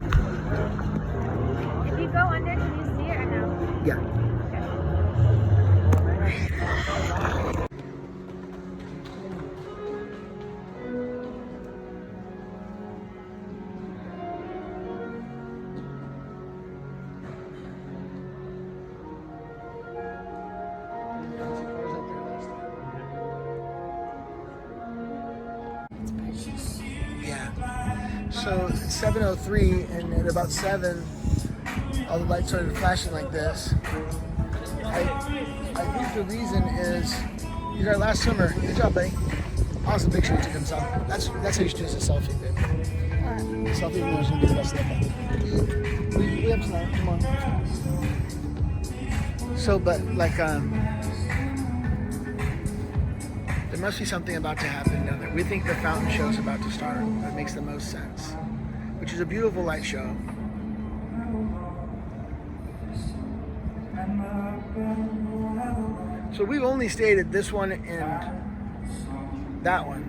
If you go under, can you see it or no? Yeah. Yeah. So it's 7:03, and at about 7, all the lights started flashing like this. I think the reason is he's our last swimmer. Good job, buddy. Awesome picture he took himself. That's how you should do as a selfie, babe. Selfie video is gonna be the best thing. We have some. Come on. So, but like there must be something about to happen down there. We think the fountain show is about to start. That makes the most sense. Which is a beautiful light show. So we've only stayed at this one and that one.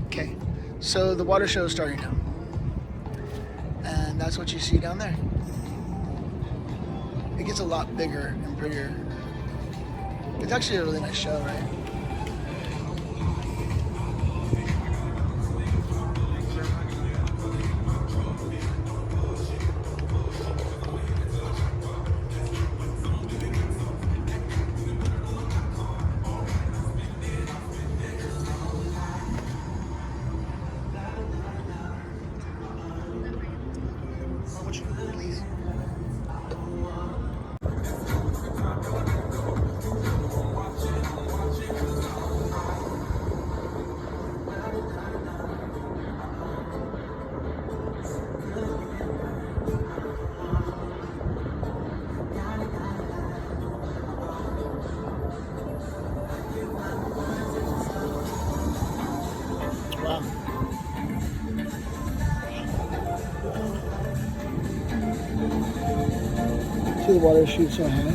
Okay, so the water show is starting now. And that's what you see down there. It gets a lot bigger and prettier. It's actually a really nice show, right? See the water shoot so high. Is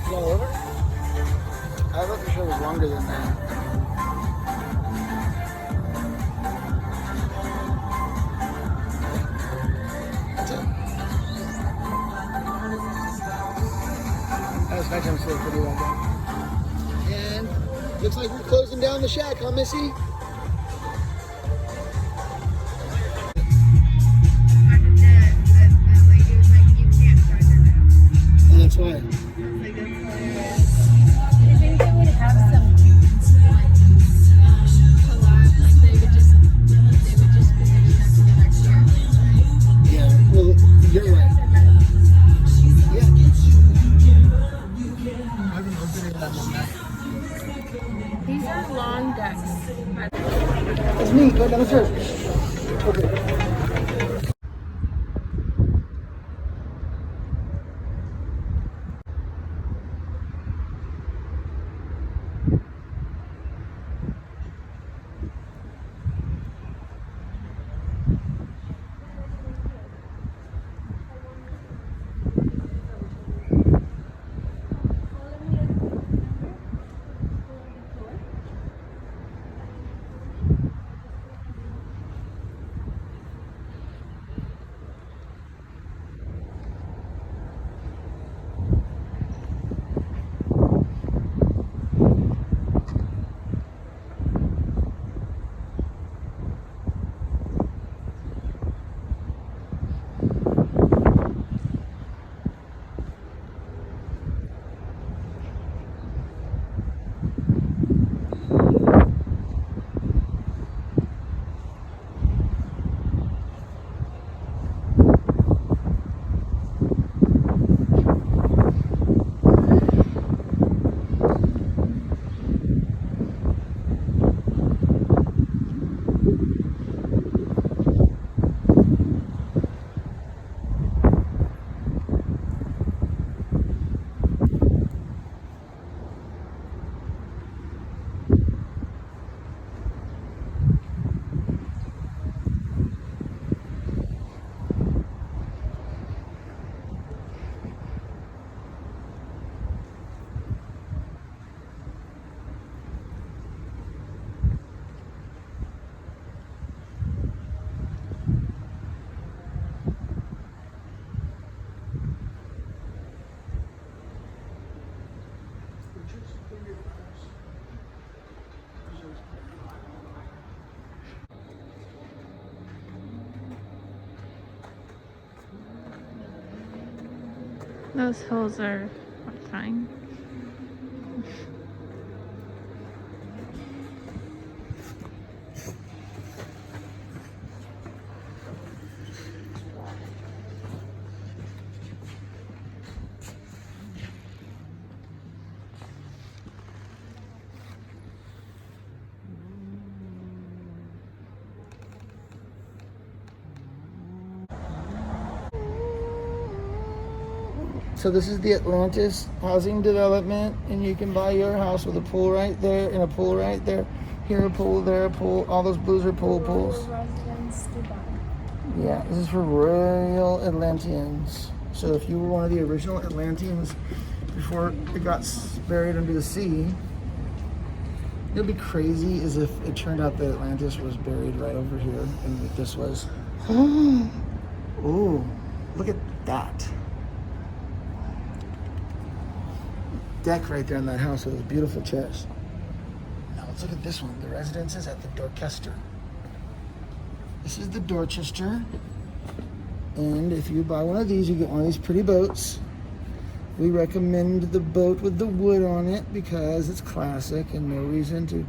it all over? I thought the show was longer than that. That's it. That was nighttime still pretty well done. And looks like we're closing down the shack, huh, Missy? And that's why. I think they would have some collab, like they would just put the check together here. Yeah, well, you're right. Yeah. I haven't opened it that much. These are long decks. It's me, go down the stairs. Okay. Those holes are fine. So this is the Atlantis housing development, and you can buy your house with a pool right there and a pool right there. Here a pool, there a pool. All those blues are pools. Residence Dubai. Yeah, this is for royal Atlanteans. So if you were one of the original Atlanteans before it got buried under the sea, it would be crazy as if it turned out that Atlantis was buried right over here and that this was. Ooh, look at that. Deck right there in that house with a beautiful chest. Now let's look at this one. The residence is at the Dorchester. This is the Dorchester. And if you buy one of these, you get one of these pretty boats. We recommend the boat with the wood on it because it's classic and no reason to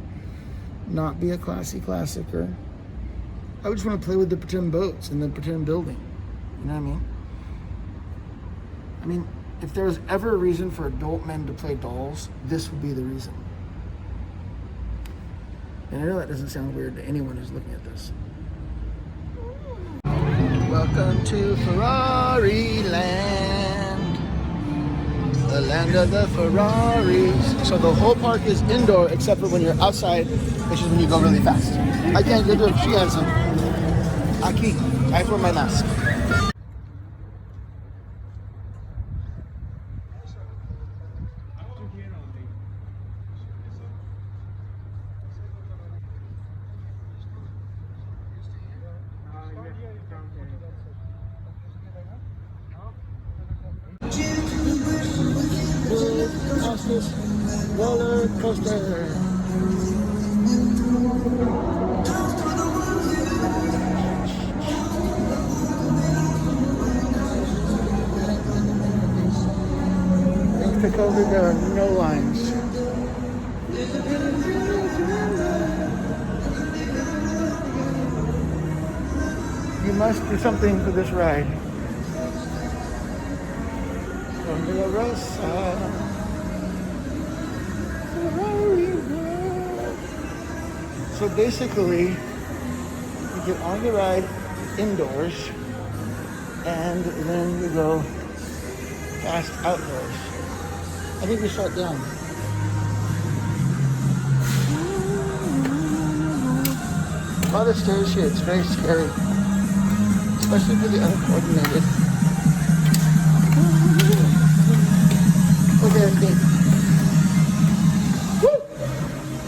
not be a classy classicer. I would just want to play with the pretend boats and the pretend building. You know what I mean? I mean, if there was ever a reason for adult men to play dolls, this would be the reason. And I know that doesn't sound weird to anyone who's looking at this. Welcome to Ferrari Land. The land of the Ferraris. So the whole park is indoor except for when you're outside, which is when you go really fast. I can't get to it. She has some. Aquí. I wear my mask. Roller coaster. In Tacoma, there are no lines. You must do something for this ride. From the Rosa. So basically, you get on the ride indoors, and then you go fast outdoors. I think we shut down. A lot of stairs here. It's very scary, especially for the uncoordinated. Okay, okay. Woo!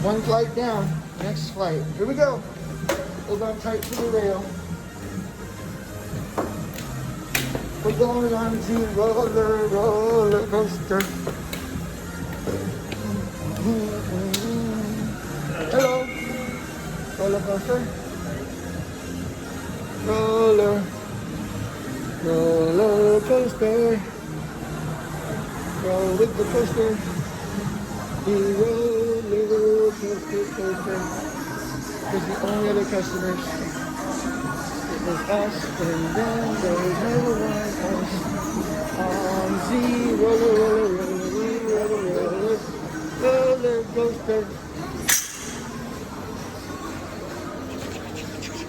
One flight down. Next flight. Here we go. Hold on tight to the rail. We're going on to roller coaster. Hello. Roller coaster. Roller coaster. Roll with the coaster. The roller coaster. Because the only other customers, it was us, and then there was no one else. On the roller coaster.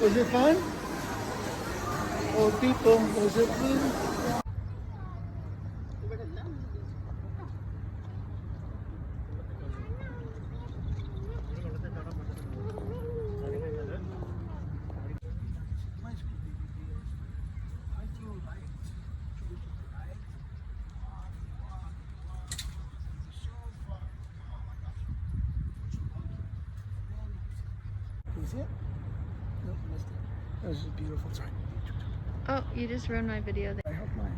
Was it fun? Oh, people, was it fun? Can you see it? Nope, missed it. That was just beautiful. Sorry. Oh, you just ruined my video there. I hope not.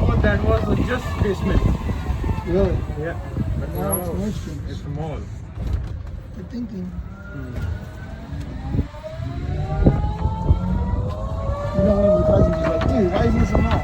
Oh, that was just basement. Really? Yeah. But Now now it's moisture. it's a mall. Good thinking. You know, one of the cousins was like, dude, why is this a mall?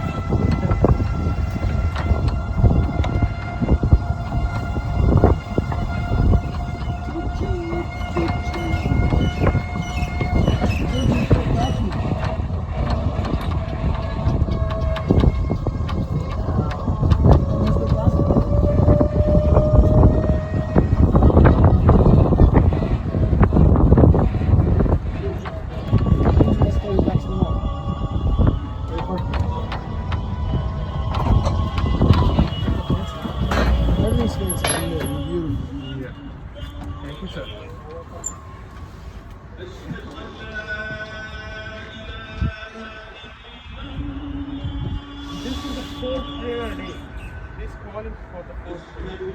Everything's fancy. Beautiful. Yeah. Thank you, sir. This is the fourth prayer day. This call is for the fourth prayer.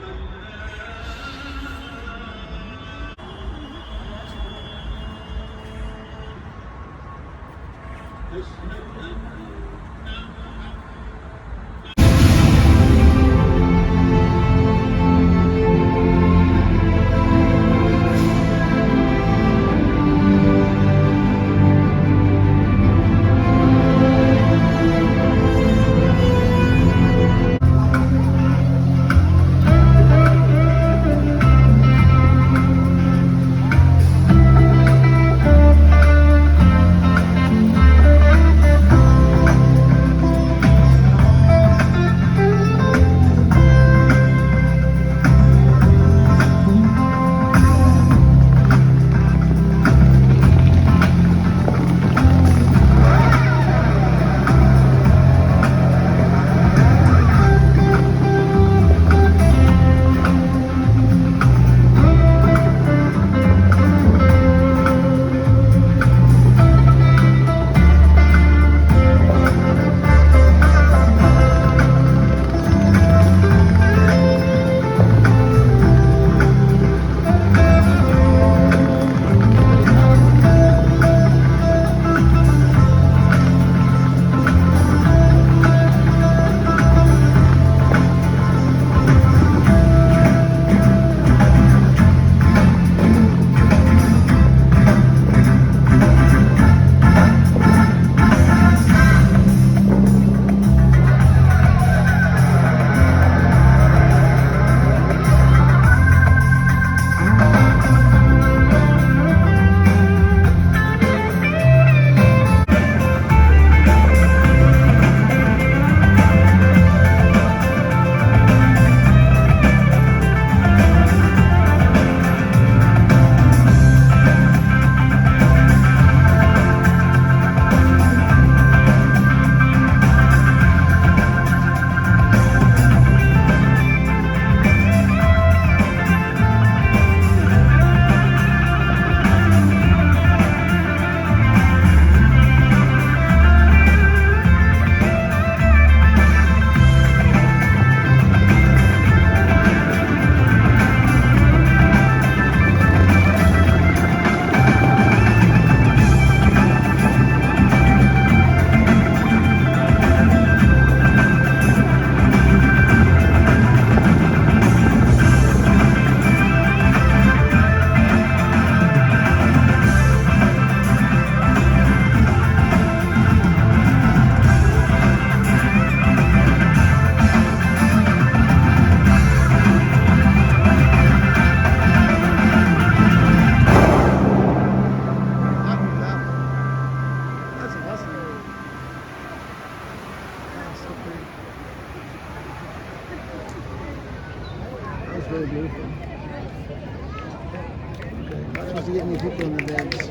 hands.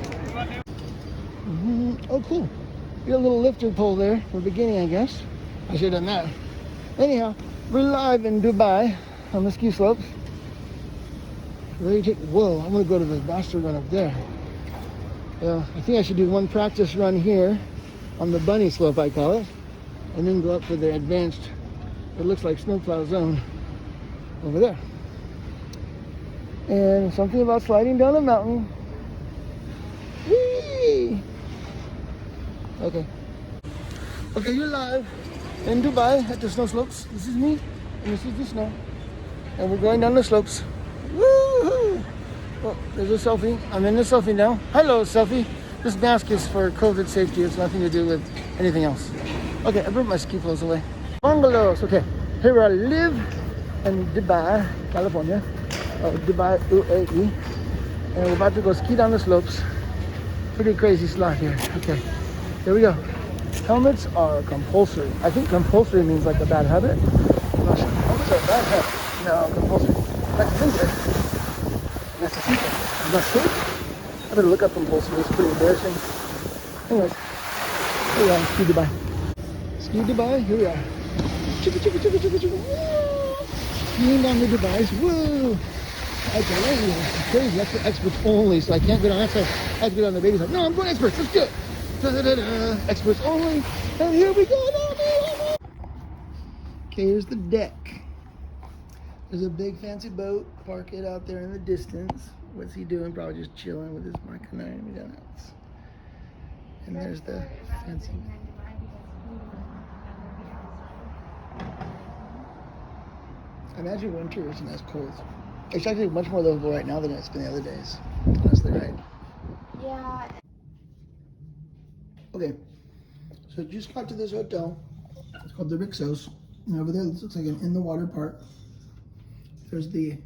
Oh, cool. You got a little lifter pole there for beginning, I guess. I should have done that. Anyhow, we're live in Dubai on the ski slopes. Whoa, I'm gonna go to the master run up there. Yeah, I think I should do one practice run here on the bunny slope, I call it, and then go up for the advanced, it looks like snowplow zone over there. And something about sliding down a mountain. Whee! Okay. Okay, you're live in Dubai at the snow slopes. This is me, and this is the snow. And we're going down the slopes. Woo-hoo! Oh, there's a selfie. I'm in the selfie now. Hello, selfie. This mask is for COVID safety. It's nothing to do with anything else. Okay, I brought my ski clothes away. Bungalows. Okay, here I live in Dubai, California. Dubai, UAE. And we're about to go ski down the slopes. Pretty crazy slot here. Okay, here we go. Helmets are compulsory. I think compulsory means like a bad habit. I'm not sure. Helmets are a bad habit. No, compulsory. That's a secret. That's a secret. I'm not sure. I better look up compulsory. It's pretty embarrassing. Anyways, here we are, ski Dubai. Ski Dubai, here we are. Chicka, chicka, chicka, chicka, chicka. Woo! Skiing down the Dubais. Woo! It's crazy. That's for experts only, so I can't go down that side. I have to go down the baby side. No, I'm going experts. Let's do it. Da-da-da-da. Experts only. And here we go. Okay, here's the deck. There's a big fancy boat. Park it out there in the distance. What's he doing? Probably just chilling with his Mach 9 donuts. And there's the fancy. I imagine winter isn't as cold. It's actually much more livable right now than it's been the other days. Honestly, right? Yeah. Okay, so just got to this hotel. It's called the Rixos. And over there, this looks like an in-the-water part. There's the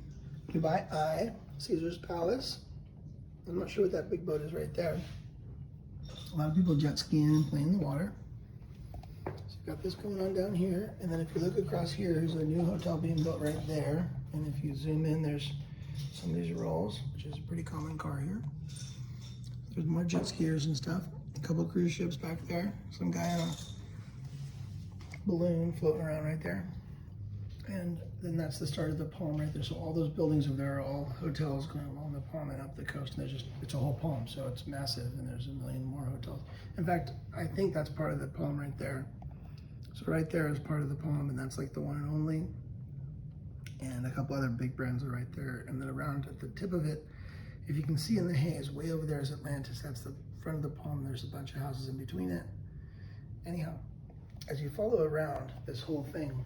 Dubai Eye, Caesar's Palace. I'm not sure what that big boat is right there. A lot of people jet skiing and playing in the water. So you've got this going on down here. And then if you look across here, there's a new hotel being built right there. And if you zoom in, there's some of these rolls, which is a pretty common car here. There's more jet skiers and stuff. A couple cruise ships back there. Some guy on a balloon floating around right there. And then that's the start of the palm right there. So all those buildings over there are all hotels going along the palm and up the coast. And it's a whole palm, so it's massive. And there's a million more hotels. In fact, I think that's part of the palm right there. So right there is part of the palm, and that's like the one and only. And a couple other big brands are right there. And then around at the tip of it, if you can see in the haze, way over there is Atlantis. That's the front of the palm. There's a bunch of houses in between it. Anyhow, as you follow around this whole thing,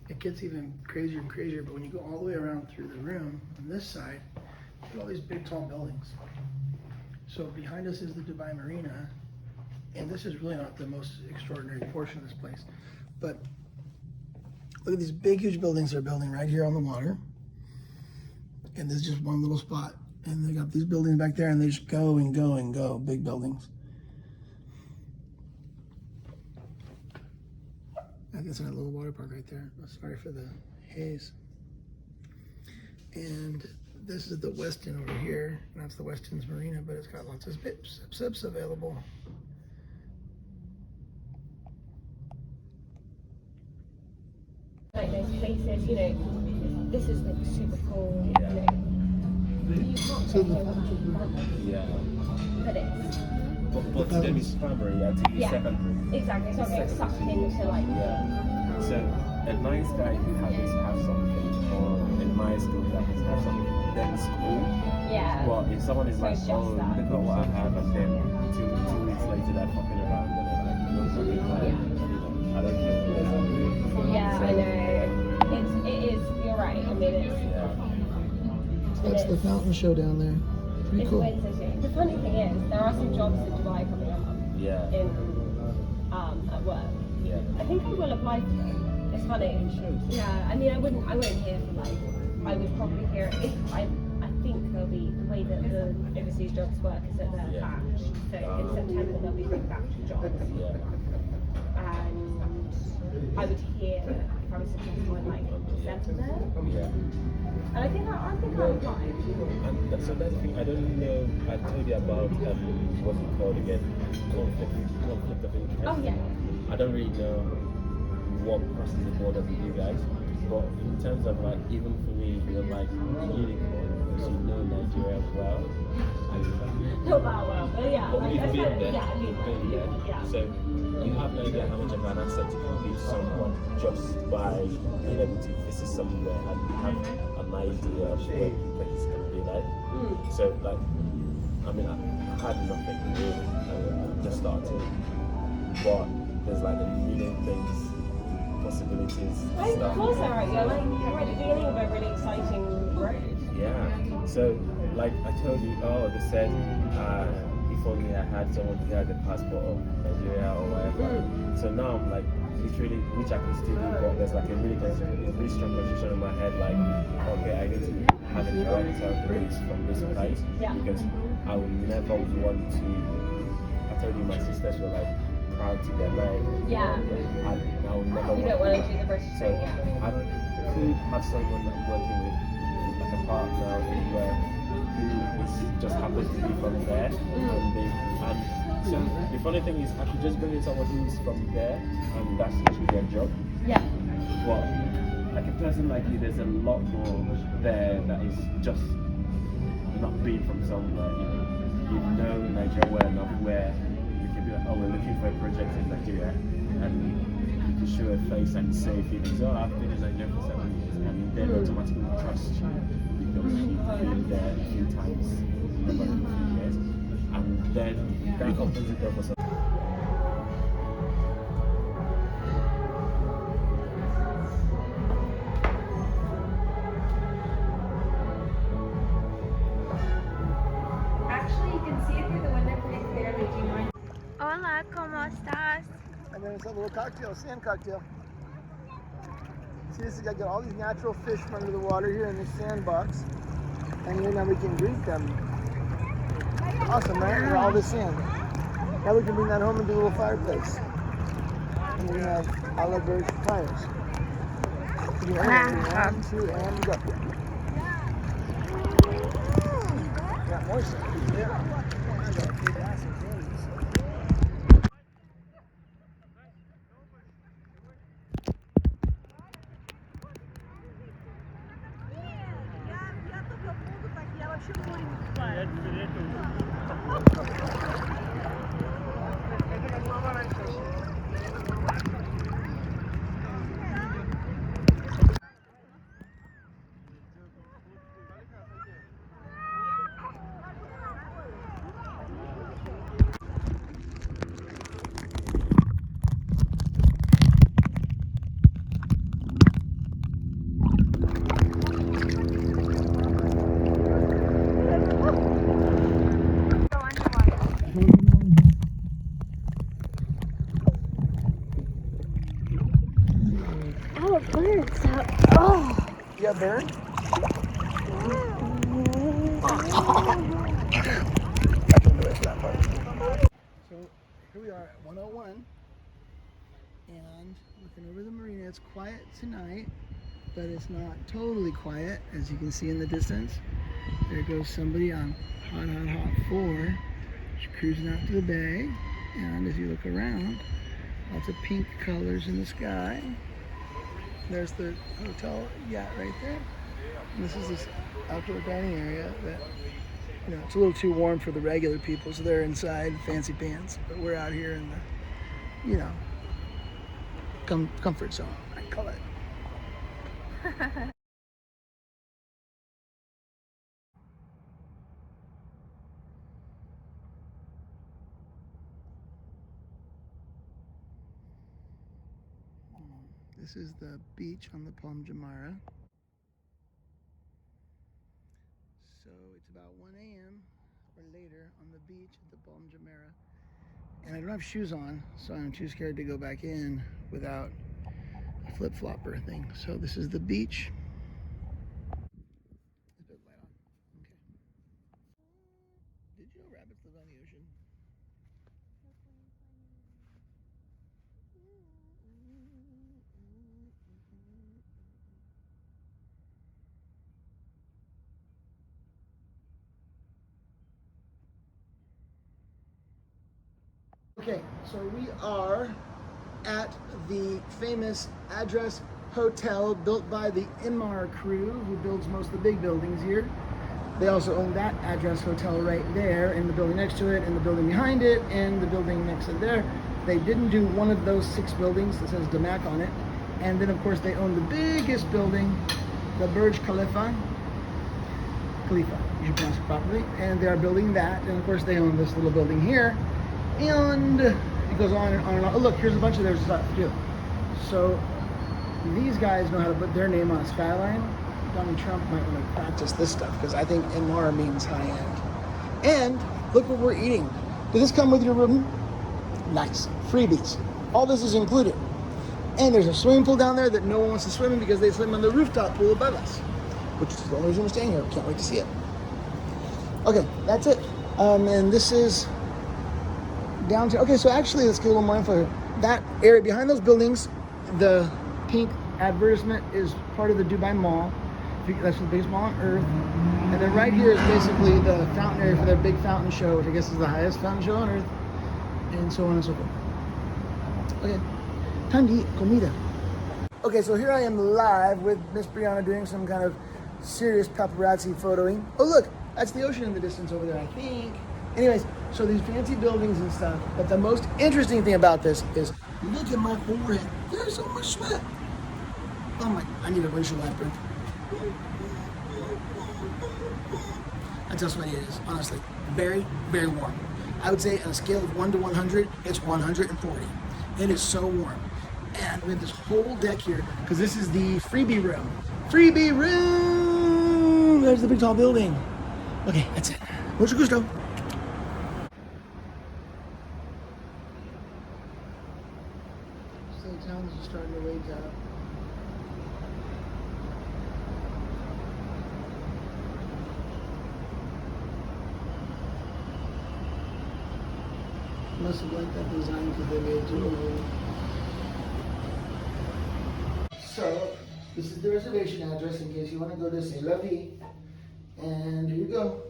it gets even crazier and crazier. But when you go all the way around through the room, on this side, you get all these big tall buildings. So behind us is the Dubai Marina. And this is really not the most extraordinary portion of this place. But look at these big, huge buildings they're building right here on the water. And there's just one little spot. And they got these buildings back there, and they just go and go and go, big buildings. I guess there's a little water park right there. Sorry for the haze. And this is the Westin over here. And that's the Westin's Marina, but it's got lots of sips available. Like those places, you know, this is like super cool, you know. You can't So take the- over Yeah. but it's, But to them it's primary, yeah, to you Yeah. secondary. exactly, it's not getting sucked into like, Yeah. So a nice guy who happens to have something, or a nice girl who happens to have something, then it's cool. yeah. But if someone is So like, it's just oh, that. look at what I have, and then two weeks later they're fucking around, and they're like, no, fucking like, I don't care. Yeah, I know. It is, you're right, I mean it's, That's the fountain show down there. Pretty it's cool. Wednesday too. The funny thing is, there are some jobs in Dubai coming up Yeah. in, at work. Yeah. I think I will apply for them. It's funny. Yeah, I mean, I wouldn't hear for like, I would probably hear if I think there'll be, the way that the overseas jobs work is that they're Yeah. batched. So in September there'll be big batch of jobs. Yeah. And I would hear if I I was successful in like December there. Yeah. And I think I would like. And so that's the thing. I don't know. I told you about what's it called again? Conflict of interest. Oh yeah. I don't really know what crosses the border with you guys, but in terms of like, even for me, you're like the unicorn because you know Nigeria well. Not that well, but yeah. But Like, you've been there. Yeah, You've been there. Yeah. So you have no idea how much of an asset it can be to someone just by being able to visit somewhere and have an idea of what the place can be like. So like, I mean, I had nothing really. I just started, but there's like a million things, possibilities. Of stuff. course, Eric, you're at the beginning of a really exciting road. Yeah. So, like I told you, they said if only I had someone who had the passport of Nigeria or whatever. So now I'm like, literally, which I can still do, but there's like a really strong constitution in my head, like, okay, I need to have a direct release from this place because I would never want to. I told you my sisters were like proud to get married. Yeah. I would never. You don't want to do the British So thing, yeah. I could have someone that I'm working with, like a partner anywhere, who just happens to be from there, and so the funny thing is, I could just bring in someone who's from there, and that's actually their job. Yeah. But like a person like you, there's a lot more there that is just not being from somewhere. You know Nigeria well enough where you can be like, oh, we're looking for a project in Nigeria, and you can show a face and say feelings. Oh, I've been in Nigeria for 7 years, and then automatically trust you because you've been there a few times over a few years, and then that opens the door for some. Actually, you can see it through the window pretty clearly. Do you mind? Hola, ¿cómo estás? And then it's a little cocktail, sand cocktail. See, this is got all these natural fish from under the water here in this sandbox. And then now we can drink them. Awesome, right? With all this sand. Now we can bring that home and do a little fireplace. And we have olive birch fires. So one, two, and go. Got more sand. Yeah. Oh, birds. Oh. You got burned? So here we are at 101 and looking over the marina. It's quiet tonight, but it's not totally quiet, as you can see in the distance. There goes somebody on hot 4. She's cruising out to the bay, and as you look around, lots of pink colors in the sky. There's the hotel yacht right there. And this is this outdoor dining area that, it's a little too warm for the regular people, so they're inside fancy pants. But we're out here in the, comfort zone, I call it. This is the beach on the Palm Jumeirah. So it's about 1 a.m. or later on the beach at the Palm Jumeirah. And I don't have shoes on, so I'm too scared to go back in without a flip-flopper thing. So this is the beach. Let's put the light on. Okay. Did you know rabbits live on the ocean? Okay, so we are at the famous Address Hotel built by the Inmar crew, who builds most of the big buildings here. They also own that Address Hotel right there, and the building next to it, and the building behind it, and the building next to there. They didn't do one of those 6 buildings that says Damac on it. And then of course they own the biggest building, the Burj Khalifa. Khalifa, you should pronounce it properly. And they are building that, and of course they own this little building here. And it goes on and on and on. Oh look, here's a bunch of their stuff too. So these guys know how to put their name on a skyline. Donald Trump might want to practice this stuff, because I think Inmar means high end. And look what we're eating. Does this come with your room? Nice. Freebies. All this is included. And there's a swimming pool down there that no one wants to swim in because they swim in the rooftop pool above us, which is the only reason we're staying here. Can't wait to see it. Okay, that's it. And this is downtown. Okay, so actually, let's get a little more info. That area behind those buildings, the pink advertisement is part of the Dubai Mall. That's the biggest mall on earth. And then right here is basically the fountain area for their big fountain show, which I guess is the highest fountain show on earth, and so on and so forth. Okay, time to eat comida. Okay, so here I am live with Miss Brianna doing some kind of serious paparazzi photoing. Oh look, that's the ocean in the distance over there, I think. Anyways, so these fancy buildings and stuff, but the most interesting thing about this is, look at my forehead. There's so much sweat. Oh my, I need a windshield wiper. That's how sweaty it is, honestly. Very, very warm. I would say on a scale of 1 to 100, it's 140. It is so warm. And we have this whole deck here, because this is the freebie room. Freebie room! There's the big tall building. Okay, that's it. Mucho gusto. So the town's just starting to wake up. Must have liked that design because they made jewelry. So, this is the reservation address in case you want to go to C'est La Vie. And here you go.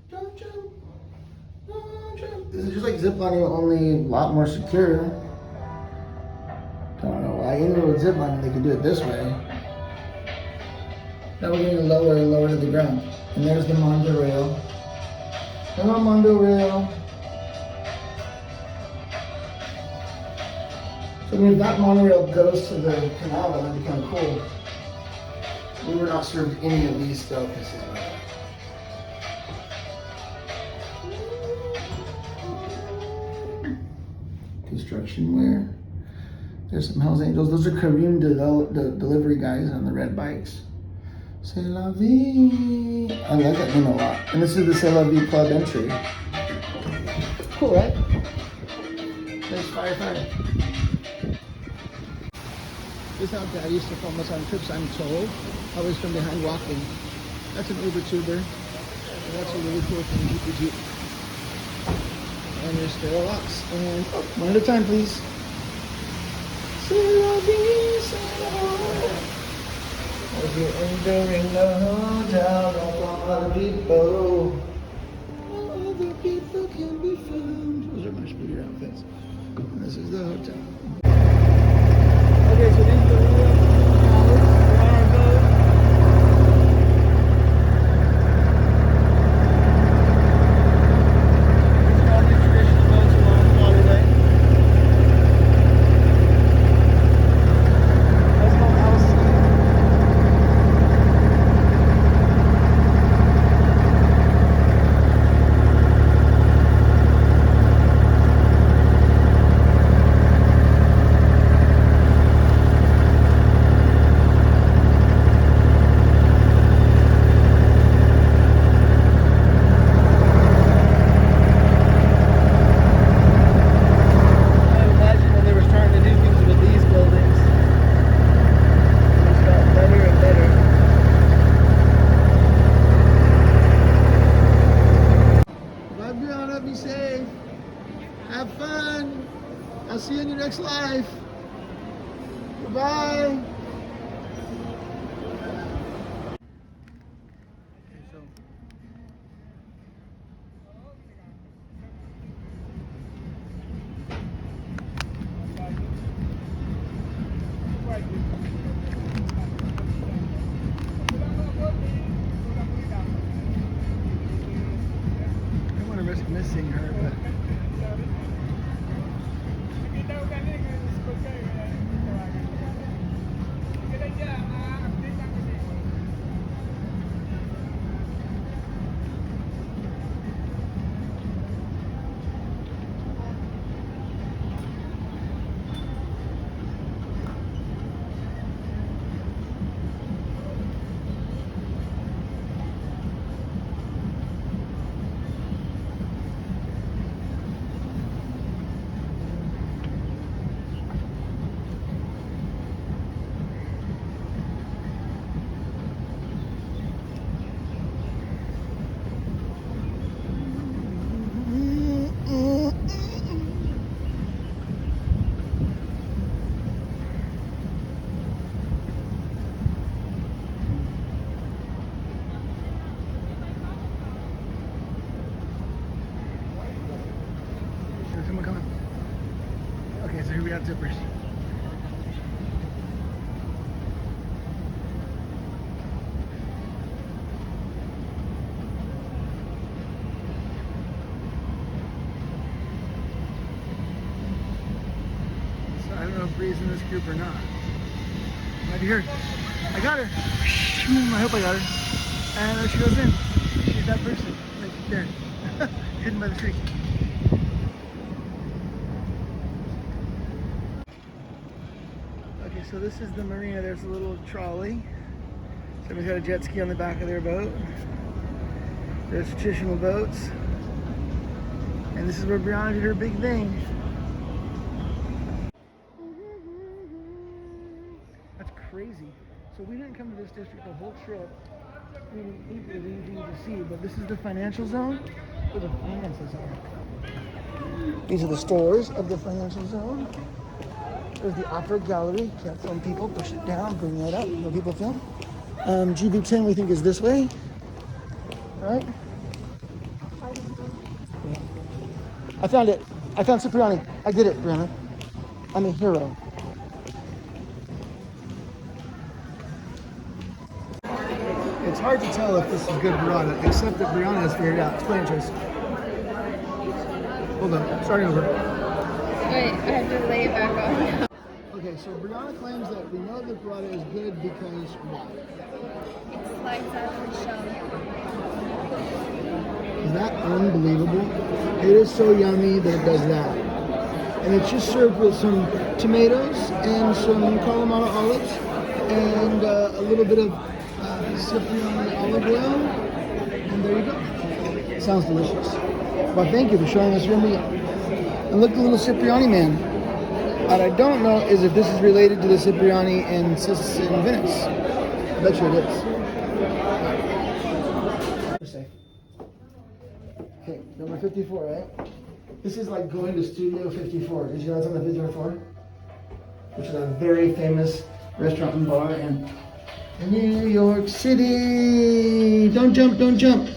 Jump, jump. Jump, jump. This is just like ziplining, only a lot more secure. Don't know why. Even with ziplining, they can do it this way. Now we're getting lower and lower to the ground. And there's the Mondo rail. Hello, Mondo rail. So I mean, if that monorail goes to the canal, that would be kind of cool. We were not served any of these delicacies. Construction wear. There's some Hells Angels. Those are Kareem delivery guys on the red bikes. C'est la vie. I like that name a lot. And this is the C'est la vie club entry. Cool, right? Nice firefighter. This is how Dad used to film us on trips, I'm told. Always from behind walking. That's an Uber tuber. And that's a really cool thing, Jeepy Jeep. And there's stair locks. And one at a time, please. As you're entering the hotel, don't want other people. No other people can be found. Those are much bigger outfits. And this is the hotel. Okay, so these are the real hours for our boat. These are all the traditional boats along the waterway. Let's go house. Be safe. Have fun. I'll see you in your next life. Goodbye. we have zippers. So I don't know if Bree's in this group or not. Might be her. I got her. I hope I got her. And there she goes in. She's that person. Like there. Hidden by the tree. Okay, so this is the marina. There's a little trolley. Somebody's got a jet ski on the back of their boat. There's traditional boats. And this is where Brianna did her big thing. That's crazy. So we didn't come to this district the whole trip. We didn't think there was anything to see, but this is the financial zone where the finances are. These are the stores of the financial zone. There's the opera gallery. Can't film people. Push it down. Bring that up. No people film. GV10 we think is this way. Right? Yeah. I found it. I found Cipriani. I did it, Brianna. I'm a hero. It's hard to tell if this is good burrata, except that Brianna has figured it out. Explain, Trace. Hold on. Starting over. Wait, I have to lay it back on. Okay, so Brianna claims that we know that burrata is good because why? It slides out of the shell. Is that unbelievable? It is so yummy that it does that. And it's just served with some tomatoes and some Kalamata olives and a little bit of Cipriani olive oil. And there you go. Sounds delicious. Well, thank you for showing us your meal. And look, the little Cipriani man. What I don't know is if this is related to the Cipriani in Venice. I bet you it is. Okay, number 54, right? This is like going to Studio 54. Did you know it's on the 54th floor? Which is a very famous restaurant and bar in New York City. Don't jump, don't jump.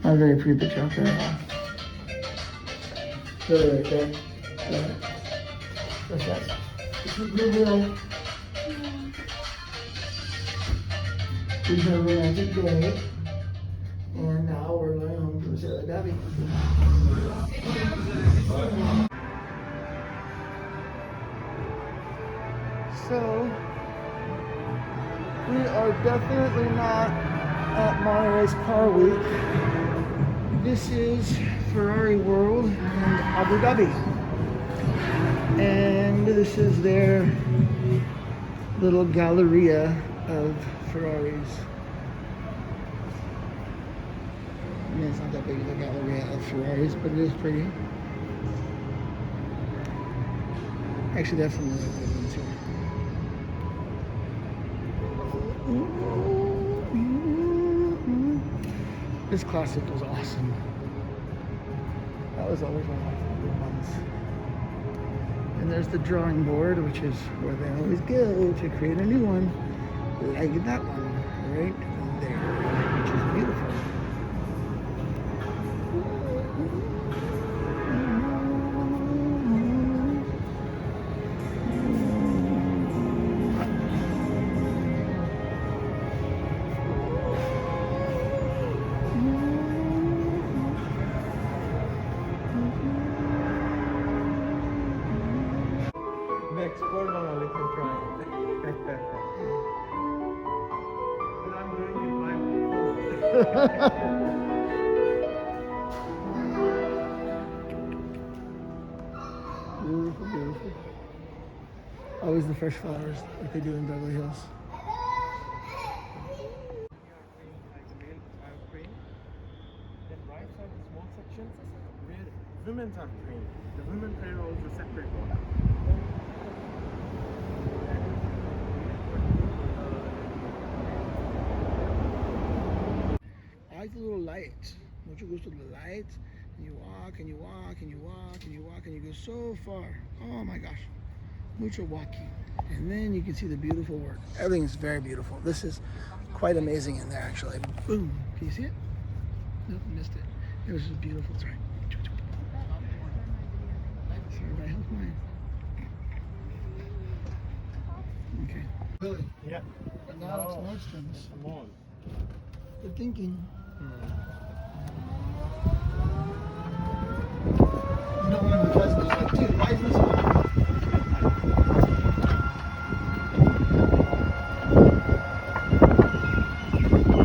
Not a very pretty picture out there. Really right there. Yeah. What's that? This is Bluebell. We've had a romantic day. And now we're going home to Sarah Dabby. So, we are definitely not at Monterey's Car Week. This is Ferrari World in Abu Dhabi. And this is their little galleria of Ferraris. I mean, it's not that big of a galleria of Ferraris, but it is pretty. Actually, they have some really good ones here. This classic was awesome. That was always one of my favorite ones. And there's the drawing board, which is where they always go to create a new one, like that one right there, which is beautiful. Next quarter, only can try. And I'm doing it my Beautiful, beautiful. Always the fresh flowers like they do in Beverly Hills. Then right side, the small sections where women are trained. The women train also separate one. light. Mucho gusto the light. And you walk and you walk and you walk and you walk and you go so far. Oh my gosh. Mucho walking. And then you can see the beautiful work. Everything is very beautiful. This is quite amazing in there actually. Boom. Can you see it? Nope, missed it. It was just beautiful. Sorry. Sorry, I helped mine. Okay. Really? Yeah. But now it's Nordstrom's. Mall. Good thinking. You know, one of the cousins was like, dude, why is this on?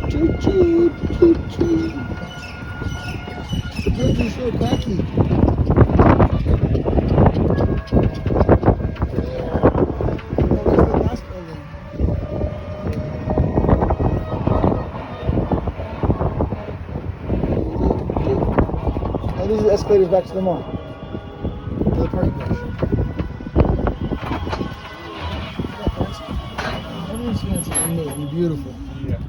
Toot toot, toot toot. The birds are so cocky. Oh, that's the last building. Oh, these are the escalators back to the mall. To the party place. Everything's fancy and new and beautiful. Yeah.